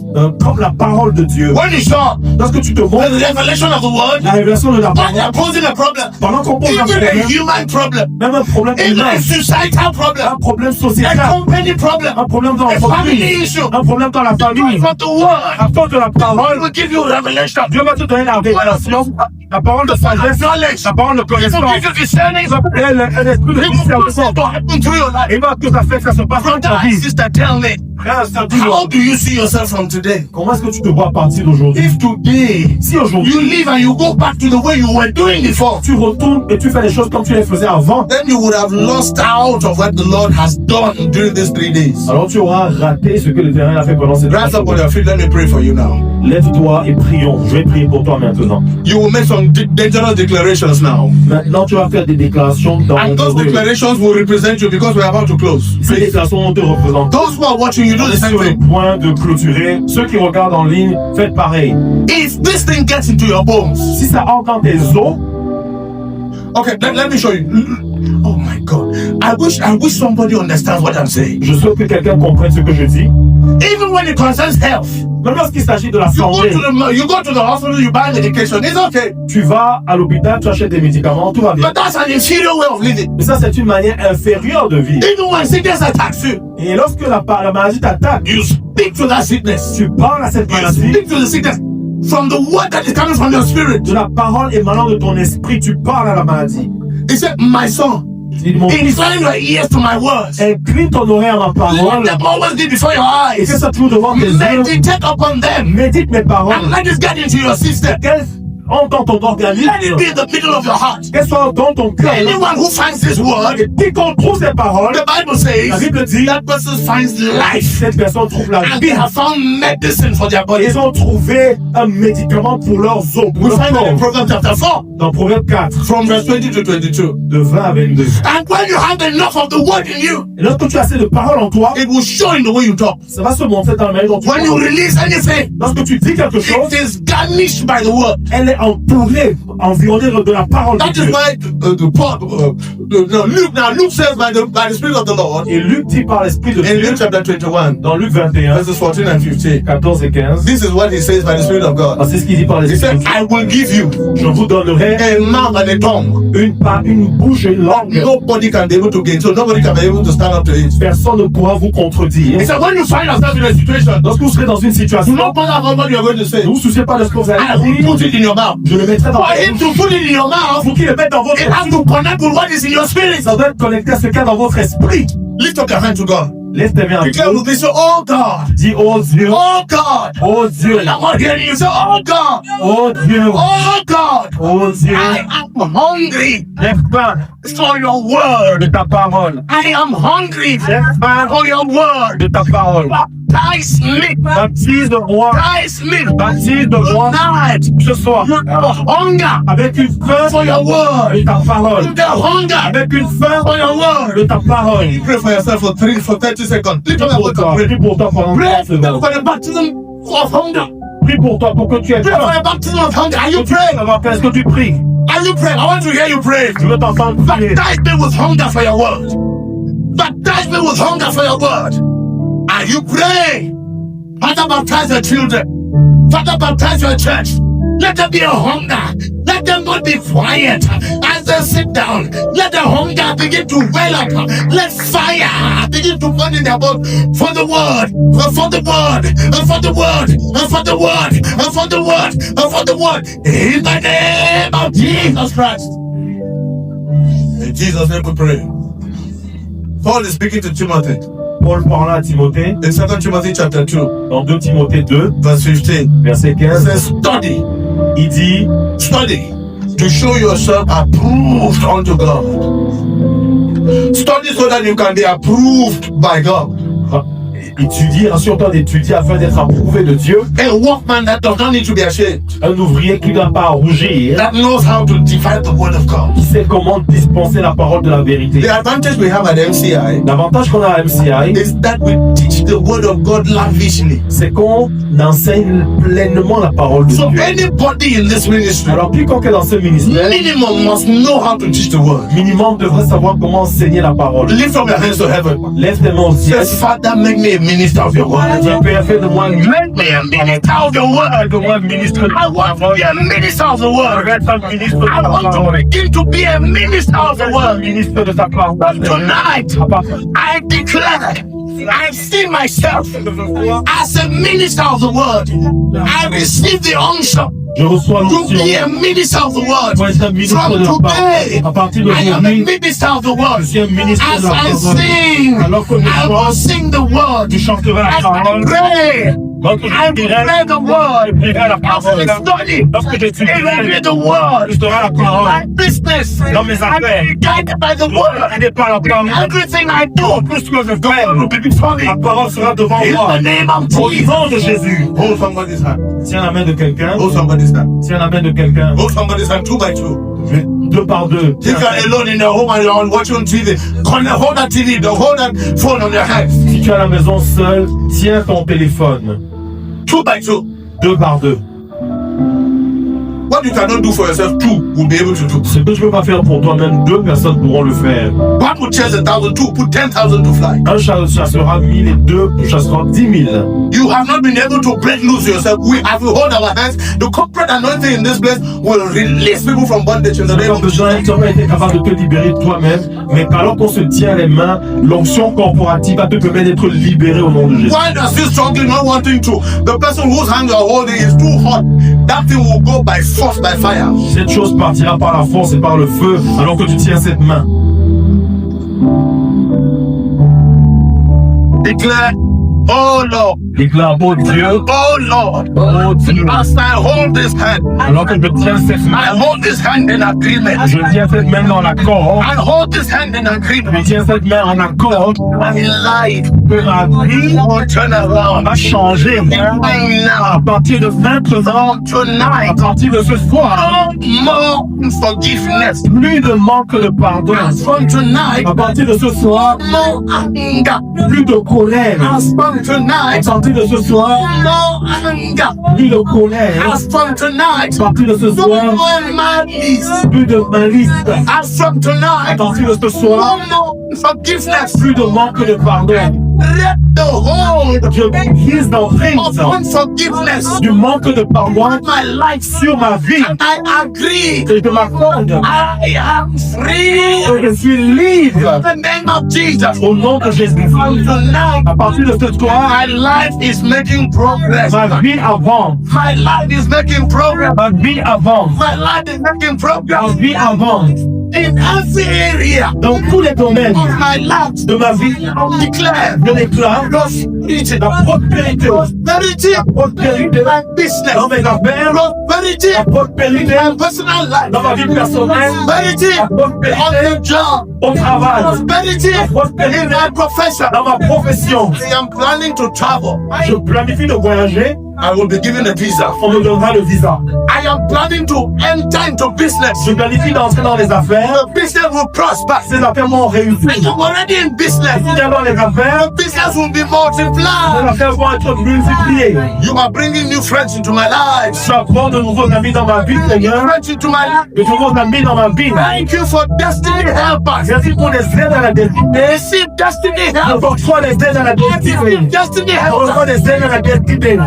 comme la parole de Dieu. When you saw Lorsque tu te the montres revelation of the word, la révélation de la when you're parole, posing a problem, pendant qu'on pose un even a problème, human problem, même un problème even humain, a societal un problem, problème a sociétal, company problem, un problème dans a l'entreprise, family issue, un problème dans la famille, for the word, à force de la God parole, will give you revelation. Dieu va te donner la révélation, la parole de sagesse, Knowledge. la parole de He will connaissance. give you discerning. Il va te donner un esprit de He will discernement. cause it to happen through your life. Et va que ça fait que ça se passe dans ta Brother and vie. sister, tell me, Frère, ça dit, how do you see yourself from today? comment est-ce que tu te vois à partir d'aujourd'hui? If today Si you aujourd'hui, leave and you go back to the way you were doing before, tu retournes et tu fais les choses comme tu les faisais avant, then you would have lost out of what the Lord has done during these 3 days. alors tu auras raté ce que l'Éternel a fait pendant ces Rise up on 3 your feet. Let me pray for you now. Lève-toi et prions. Je vais prier pour toi maintenant. You will make some dangerous declarations now. Maintenant, tu vas faire des déclarations dans And those le declarations will represent you because we're about to close. Ces déclarations vont te représenter. Those who are watching, you do On the est same sur le thing. point de clôturer. Ceux qui regardent en ligne, faites pareil. If this thing gets into your bones, Si ça entre dans tes os, okay, let me show you. Oh my God. I wish somebody understands what I'm saying. je souhaite que quelqu'un comprenne ce que je dis. Even when it concerns health, Même lorsqu'il s'agit de la you santé, go to the hospital, you buy medication. It's okay. tu vas à l'hôpital, tu achètes des médicaments, tout va bien. But that's an inferior way of living. Mais ça, c'est une manière inférieure de vivre. Even when sickness attacks you, Et lorsque la maladie t'attaque, you speak to that sickness. tu parles à cette You maladie speak to the sickness from the word that is coming from your spirit. de la parole émanant de ton esprit, tu parles à la maladie. He said, my son, Dis, mon fils, incline your ears to my words. incline ton oreille à ma parole Let them always be before your et fais eyes. ça toujours devant tes yeux. Meditate upon them. Médite mes paroles. And let it get into your system. Qu'elles entrent dans ton organisme. Let it be in the middle of your heart. Qu'elles soient dans ton cœur. Anyone who finds this word, Et dès qu'on trouve ces paroles, the Bible la says, Bible dit, that person finds life. cette personne trouve la And vie. they have found medicine for their body. Ils ont trouvé un médicament pour leurs os, pour We leur find that in corps. Proverbs chapter 4, Dans Proverbe 4, from verse 20 to 22. de 20 à 22. And when you have enough of the word in you, Et lorsque tu as assez de paroles en toi, it will show in the way you talk. ça va se montrer dans la manière dont tu When you parles. release anything, Lorsque tu dis quelque chose, it is garnished by the word. elle est entourée, environnée de la parole de That is Dieu. why Luke says by the Spirit of the Lord Et Luc dit par l'Esprit de in Dieu, Luke chapter 21, dans Luc 21, verses 14 and 15. 14 et 15, This is what he says by the Spirit of God. c'est ce qu'il dit par He l'Esprit said, de Dieu. I will give you Je vous donnerai a mouth and a tongue. une bouche et une langue. Nobody can be able to gain, so nobody can be able to stand up to it. Personne ne pourra vous contredire. He said, when you find yourself in a situation, Lorsque vous serez dans une do situation, not bother about what you are going to say. ne vous souciez pas de ce que vous I allez will dire. put it in your mouth. Je le mettrai dans For votre him to put it in your mouth, Pour qu'il le mette dans votre it has to connect with what is in your spirit. ça doit être connecté à ce qu'il y a dans votre esprit. Lift up your hand to God. Lève tes mains à Declare Dieu. with me, say, oh God, Dis, oh Dieu, oh God. oh Dieu, I'm not hearing you say, oh God, oh Dieu, oh God. oh Dieu. I am hungry J'ai faim for your word. de ta parole. I am hungry J'ai faim for your word. de ta parole. Baptize me. Baptise-moi, Baptize me. baptise-moi Tonight. ce soir Hunger avec une faim for your de word. ta parole. The hunger Avec une faim for your word. de ta parole. Pray for yourself for 30 seconds. Lift up your Pour voice toi, and pray. prie pour toi pendant Pray 30 secondes. for the baptism of hunger. Prie pour toi pour que tu aies Pray faim. for the baptism of hunger. Are you Tu praying? peux Est-ce que tu pries? Are you praying? I want to hear you pray. Je veux t'entendre prier. Baptize me with hunger for your word. Baptize me with hunger for your word. Are you praying? Father, baptize your children. Father, baptize your church. Let there be a hunger. Let them not be quiet as they sit down. Let the hunger begin to well up. Let fire begin to burn in their bones for the word, for the word, for the word, for the word, for the word, for the word. In the name of Jesus Christ. In Jesus' name we pray. Paul is speaking to Timothy Paul parla à Timothée in 2 Timothy chapter 2, dans 2 Timothée 2, verse 15. verset It 15. says, study, Il dit, study to show yourself approved unto God. Study so that you can be approved by God. étudie, rassure-toi d'étudier afin d'être approuvé de Dieu. A workman that does not need to be ashamed, Un ouvrier qui n'a pas à rougir, that knows how to divide the word of God. qui sait comment dispenser la parole de la vérité. The advantage we have at MCI L'avantage qu'on a à MCI, is that we teach the word of God lavishly. c'est qu'on enseigne pleinement la parole de So Dieu. anybody in this ministry, Alors, quiconque est dans ce ministère, minimum must know how to teach the word. minimum devrait savoir comment enseigner la parole. Lift up your hands to heaven. Lève tes mains au ciel. Says, Father, make me a minister of your word. Dis, Père, fais de moi un Make me a minister of your word. de moi ministre de I want to be a minister of the word. être un ministre de I ta want to parole. begin to be a minister of the word. Ministre de ta parole. Tonight, I declare, I see myself as a minister of the word. I receive the unction Je reçois to be l'onction a minister of the word. pour être un ministre From de la today, parole. À partir I am a d'aujourd'hui, minister of the word. je suis un ministre As de la I parole. sing, Alors que je I will chante, sing the word. je chanterai la As I parole. pray, Lorsque I je will dirai, pray the word. je dirai la As parole. I study, Lorsque I will j'étudierai, read the word. je serai la parole. My business, Dans mes I affaires, will be guided by the word. aidé par la parole. Everything I do, Tout ce que je God fais, will be before me. la parole sera devant In moi. the name of Au nom de Jesus. Jésus. Hold somebody's hand. Tiens la main de quelqu'un. Hold somebody's hand. Tiens la main de quelqu'un. Hold somebody's hand 2 by 2. Deux par deux. If Tiens, you're alone in the home and you're watching TV, hold that TV, hold that phone on your hand. si tu es à la maison seul, tiens ton téléphone. 2 by 2. Deux par deux. What you cannot do for yourself, two will be able to do. Ce que tu ne peux pas faire pour toi-même, 2 personnes pourront le faire. One will chase 1,000, two put 10,000 to fly. Un chassera 1000 et 2 chassera 10 000. You have not been able to break loose yourself. We have to hold our hands. The corporate anointing in this place will release people from bondage in the name of Jesus. Tu n'as pas été capable de te libérer toi-même, mais alors qu'on se tient les mains, l'onction corporative va te permettre d'être libéré au nom de Jésus. Why does this struggling not wanting to? The person whose hand you are holding is too hot. That thing will go by force, by fire. Cette chose partira par la force et par le feu alors que tu tiens cette main. Declare, oh Lord, Déclare, oh Dieu, oh Lord, oh Dieu, as I hold this hand, alors que je tiens cette I main, hold this hand in agreement. je tiens cette main en accord, I hold this hand in je agreement. tiens cette main en accord, My life que ma vie will turn around. va changer. À partir de maintenant, à Tonight, partir de ce soir, more forgiveness. plus de manque de pardon. As from tonight, À partir de ce soir, more anger. plus de colère. As from À tonight, partir de ce soir, more anger. plus de colère. As from tonight, À partir de ce no soir, more madness. plus de malice. As from À tonight, partir de ce soir, no more forgiveness. plus de manque de pardon. Let the hold Je brise l'emprise of unforgiveness du manque de pardon on my life. sur ma vie. And I agree. Et je m'accorde I am free. que je suis libre In the name of Jesus. au nom de Jésus. From tonight, À partir de ce soir, my life is making progress. ma vie avance. My life is making progress. Ma vie avance. My life is making Ma progress vie avance. in every area Dans tous les domaines of my life. de ma vie, Declare je déclare prosperity, la prospérité. prosperity La prospérité in my business, dans mes affaires. prosperity La prospérité in my personal life, dans ma vie personnelle. prosperity La on prospérité the job, au travail. prosperity in my profession. Dans ma profession. I am planning to travel. Je planifie de voyager. I will be given a visa. On me donnera le visa. I am planning to enter into business. Je planifie d'entrer dans les affaires. The business will prosper. Ces affaires vont réussir. I am already in business. Si dans les affaires, The business will be les multiplied. affaires vont être multipliées. You are bringing new friends into my life. Je apprends de nouveaux amis dans ma vie, Seigneur. Friends into my life. De nouveaux amis dans ma vie. Thank you for destiny helpers. Merci pour les aides à la destinée. Receive destiny Je helpers. reçois les aides à la destinée. Receive destiny Je reçois helpers. les aides à la destinée.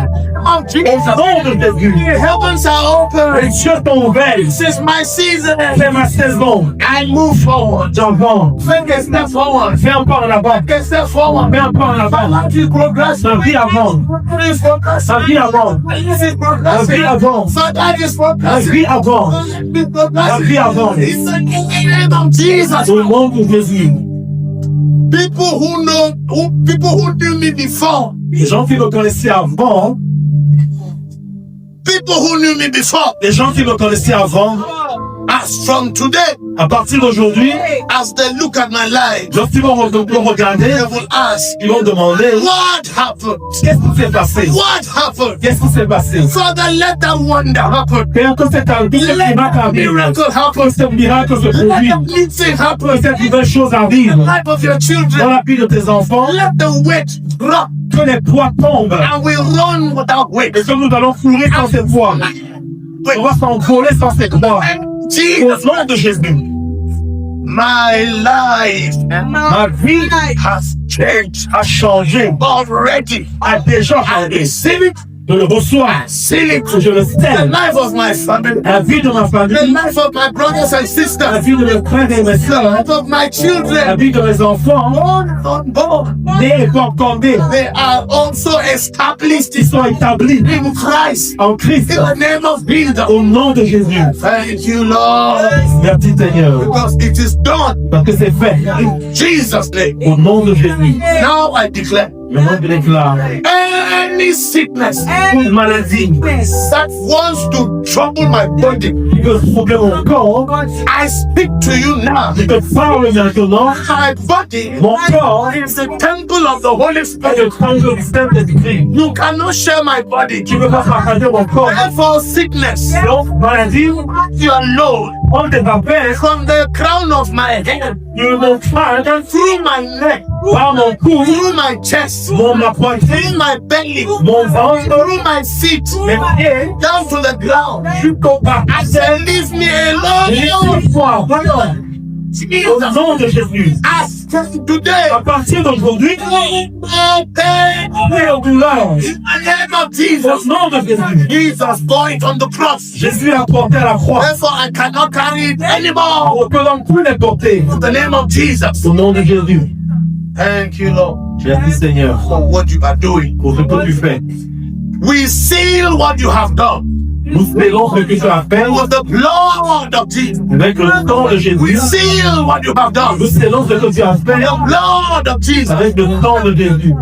Oh, Jesus. Au nom de Jésus. The heavens are Les open. cieux sont ouverts. This is my season. C'est ma saison. I move forward. J'avance. Take a step forward. Fais un pas en avant. Take a step forward. Fais un pas en avant. Life is progressing. Ma vie avance. Life is progressing. Ma vie avance. Life is Ma vie progressing. avance. So that is Ma progressing. vie avance. Life is progressing. Ma vie avance. In the name of Jesus. Au nom de Jésus. People who knew me before. Les gens qui me connaissaient avant, People who knew me before. les gens qui me connaissaient avant, As from today, à partir d'aujourd'hui, as they look at my life, lorsqu'ils vont regarder, they will ask, ils vont demander, what happened? qu'est-ce qui s'est passé? What happened? Qu'est-ce qui s'est passé? Father, let that wonder happen. Père, que cet Let that arrive, miracle que happen. ce miracle se Let produise, that new thing que happen. cette nouvelle chose arrive The life of your dans children. la vie de tes enfants, Let the weight drop que les poids tombent and we run without weight. et que nous allons courir sans ces poids. On va s'envoler sans ces poids. Jesus, Au nom de Jésus, my life ma vie has changed a changé, already. a déjà I changé. receive it. Je le reçois, See it. je le The sais. life of my family. La vie de ma The famille, life of my brothers and la sisters. vie de mes frères et mes The sœurs, life of my la children. vie de mes enfants, Unborn. nés et pas encore nés, They are also established ils sont établis in Christ. en Christ. In the name of Jesus. Au nom de Jésus. Thank you, Lord. Merci Seigneur, Because it is done parce que c'est fait. in Jesus' name. Au nom de Jésus. Now I declare Maintenant je déclare, any sickness toute maladie that wants to trouble my body, qui veut troubler mon corps, I speak to you now. je te parle maintenant. My body Mon corps is the temple of the Holy est Spirit. le temple du Saint-Esprit. You cannot share my body. Tu ne peux pas partager mon corps. Therefore, sickness, Donc, maladie, your load on tes affaires, from the crown of my head tu mon frère, through my neck par mon cou, through my chest, ma poitrine, through my belly, mon ventre, through my feet, mes pieds, down to the ground. jusqu'au bas. I said, leave me alone. Laisse-moi, voilà. Au nom de Jésus. As from today, À partir d'aujourd'hui, in et au douleur, the name of au Jesus, nom de Jésus. Jesus going on the cross. Jésus a porté à la croix. Therefore, I cannot carry it anymore. On ne peut donc plus les porter. In the name of Jesus. Au nom de Jésus. Thank you, Lord, Merci Seigneur for what you are doing. pour ce que tu fais. We seal what you have done Nous scellons ce que tu as fait with the blood of Jesus. avec le sang de We Jésus. seal what you have done Nous with scellons ce que tu as fait the blood of Jesus. avec le sang de Jésus.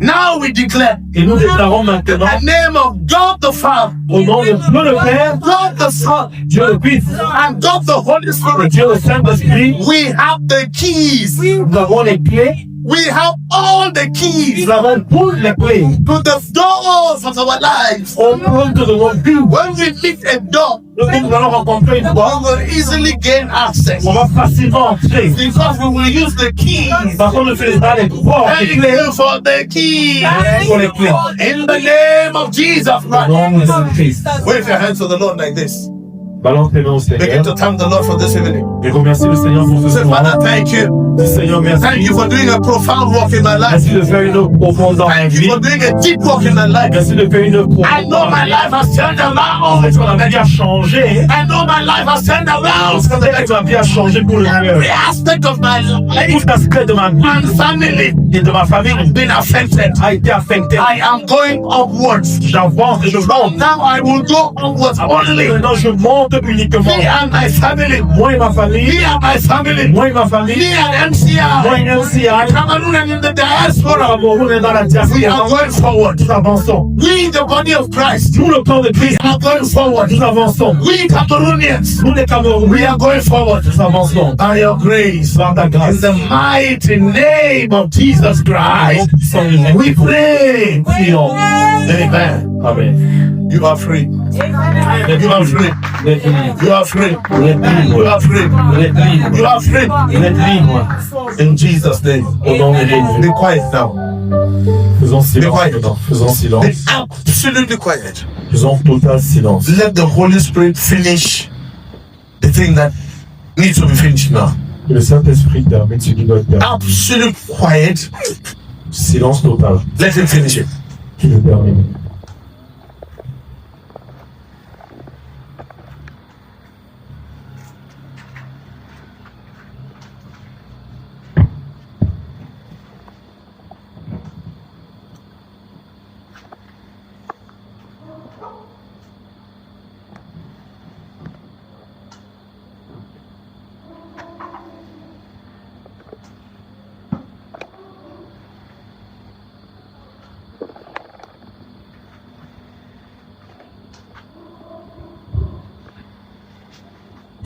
Now we declare Et nous déclarons maintenant, the name of God the Father, au nom de Dieu le Père, God the Son, Dieu le Fils and God the Holy et Spirit. Dieu le Saint-Esprit, We have the keys. nous avons les clés, We have all the keys nous avons toutes les clés. to the doors of our lives. Au nom de notre vie, When we meet a door, nous allons rencontrer une we porte, will easily gain access on va facilement entrer. because we will use the keys. Parce qu'on utilisera les portes, les Thank clés you for the keys. pour les clés. In the name of Jesus Au Christ. nom de Jésus-Christ. Wave your hands to the Lord like this. Balance tes mains au Begin Seigneur to thank the Lord for this evening. et remercie le Seigneur pour ce Say, soir. Father, thank you. Dis Seigneur, merci. Thank you for doing a profound work in my life. Merci de faire une profonde dans ma Thank vie. you for doing a deep work in my life. Merci de faire une I profonde know dans ma my vie. life has turned around. Ma vie a changé. I know my life has turned around. Ma vie a changé pour le meilleur. Every aspect of my life Tout aspect de ma vie and family et de ma famille has been affected. a été affecté. I am going upwards. J'avance et je monte. Now I will go upwards only. Maintenant, je monte uniquement. Me and my family. Moi et ma famille. Me and my family. Moi et ma famille. Me and Moi MCI. et MCI. Cameroon and in the diaspora. Cameroun est dans la We diaspora. are going forward. Nous avançons. We, the body of Christ, Nous, le corps de Christ, are going forward. nous avançons. We, Cameroonians, Nous, les Camerounais, we are going forward. nous avançons. By your grace, Par ta in grâce. the mighty name of Jesus Christ, we pray. Prions. Amen. Amen. You are free. You are free. Vous êtes libre. You are free. Vous êtes You libre. are free. Vous êtes libre. You are free. Vous êtes libre. In Jesus' name. Au nom de Jésus. Be quiet now. Faisons silence. quiet. maintenant. Faisons silence. Be absolutely quiet. Faisons total silence. Let the Holy Spirit finish the thing that needs to be finished now. Que le Saint-Esprit termine ce qui doit être terminé. Absolute quiet. Silence total. Let him finish it. Qui le termine.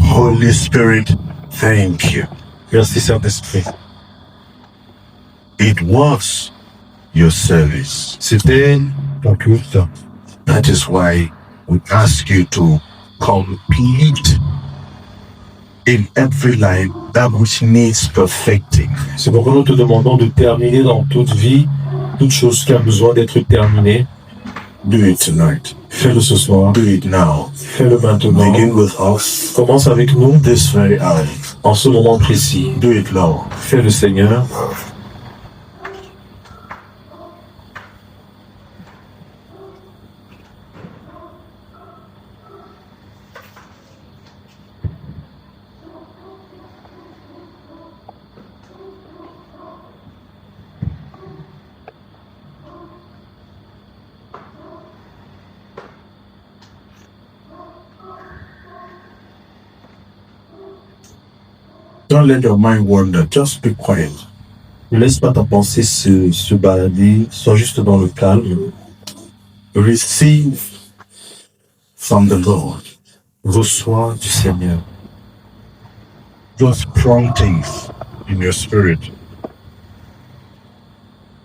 Holy Spirit, thank you. Merci Saint-Esprit. It was your service. C'était ton culte. That is why we ask you to complete in every life that which needs perfecting. C'est pourquoi nous te demandons de terminer dans toute vie, toute chose qui a besoin d'être terminée. Do it tonight. Fais-le ce soir. Do it now. Fais-le maintenant. Begin with us Commence avec nous this very hour. en ce moment précis. Do it, Lord. Fais-le Seigneur. Don't let your mind wander. Just be quiet. Ne laisse pas ta pensée se balader. Sois juste dans le calme. Receive from the Lord Reçois du Seigneur. those promptings in your spirit.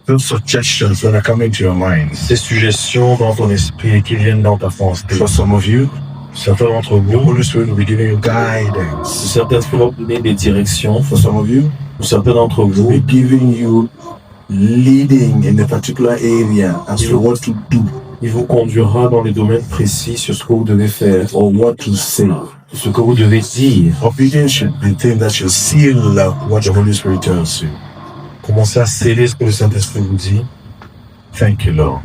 Those suggestions that are coming to your mind. Ces suggestions dans ton esprit qui viennent dans ta pensée. For some of you, Certains d'entre the vous, Holy Spirit will be giving you guidance. certains vont donner des directions. For some of you, Certains d'entre vous, be giving you leading in a particular area as to what to do il vous conduira dans les domaines précis sur ce que vous devez faire, or what to say. ce que vous devez dire. Obedience should be thing that should seal what the Holy Spirit tells you. Commencez à sceller ce que le Saint-Esprit vous dit. Thank you, Lord.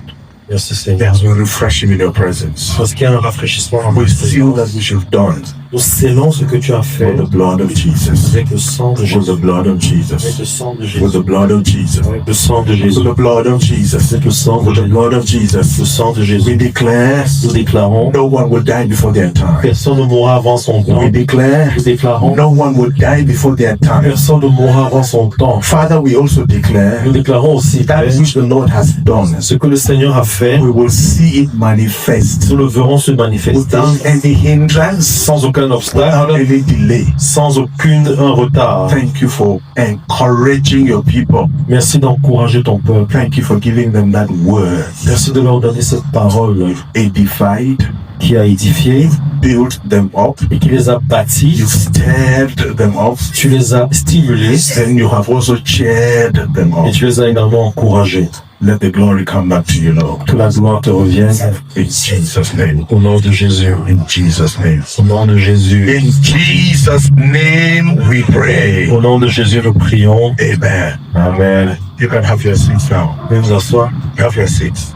Merci Seigneur. There's a refreshing in your presence. Parce qu'il y a un rafraîchissement en We votre seal présence. that which you've done Nous scellons ce que tu as fait with the blood of Jesus. avec le sang de With Jésus. the blood of Avec Jesus. le sang de With Jésus. the blood of Jesus. Avec le sang de With Jésus. the blood of Jesus. Avec le sang de With the Jésus. blood of Jesus. Le sang de We Jésus. declare Nous déclarons, no one will die before their time. personne ne mourra avant son temps. We declare Nous déclarons, no one will die before their time. personne ne mourra avant son temps. Father, we also declare Nous déclarons aussi that which the Lord has done. ce que le Seigneur a fait, We will see it manifest nous le verrons se manifester without any hindrance, sans aucun without obstacle, any delay. sans aucun retard. Thank you for encouraging your people. Merci d'encourager ton peuple. Thank you for giving them that word. Merci de leur donner cette parole Edified, qui a édifié built them up, et qui les a bâtis. you stirred them up, Tu les as stimulés then you have also cheered them et up. tu les as également encouragés. Let the glory come back to you, Lord. Que la gloire te revienne. In Jesus' name. Au nom de Jésus. In Jesus' name. Au nom de Jésus. In Jesus' name we pray. Au nom de Jésus, nous prions. Amen. Amen. You can have your seats now. Veuillez vous asseoir. Have your seats.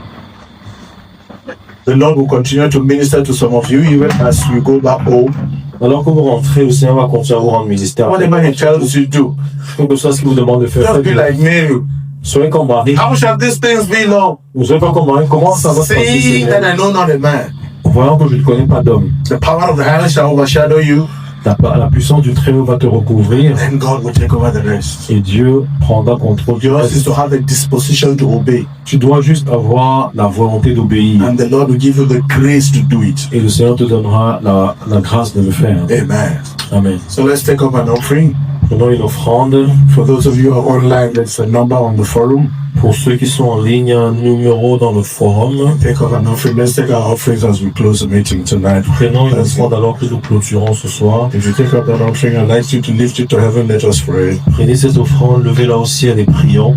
The Lord will continue to minister to some of you even as you go back home. Alors que vous rentrez, le Seigneur va continuer à vous rendre ministère. Whatever He tells you to do, Quel que soit ce qu'il vous demande de faire, just be faites-le. like Mary. Soyez comme Marie. How shall these things be, Lord? Vous savez pas comment, comment ça va se passer, See that Seigneur. I know not a man. Voyons que je ne connais pas d'homme. The power of the highest shall overshadow you. La puissance du Très-Haut va te recouvrir Then God will take over the rest. et Dieu prendra contrôle du Yours is reste. to have the disposition to obey. Tu dois juste avoir la volonté d'obéir And the Lord will give you the grace to do it. et le Seigneur te donnera la grâce de le faire. Amen. Amen. So let's take up an offering. Prenons une offrande. For those of you who are online, there's a number on the forum. Pour ceux qui sont en ligne, un numéro dans le forum. Take up an offering. Let's take our offerings as we close the meeting tonight. Prenons une offrande alors que nous clôturons ce soir. If you take up that offering, I'd like you to lift it to heaven. Let us pray. Prenez cette offrande, levez-la au ciel et prions.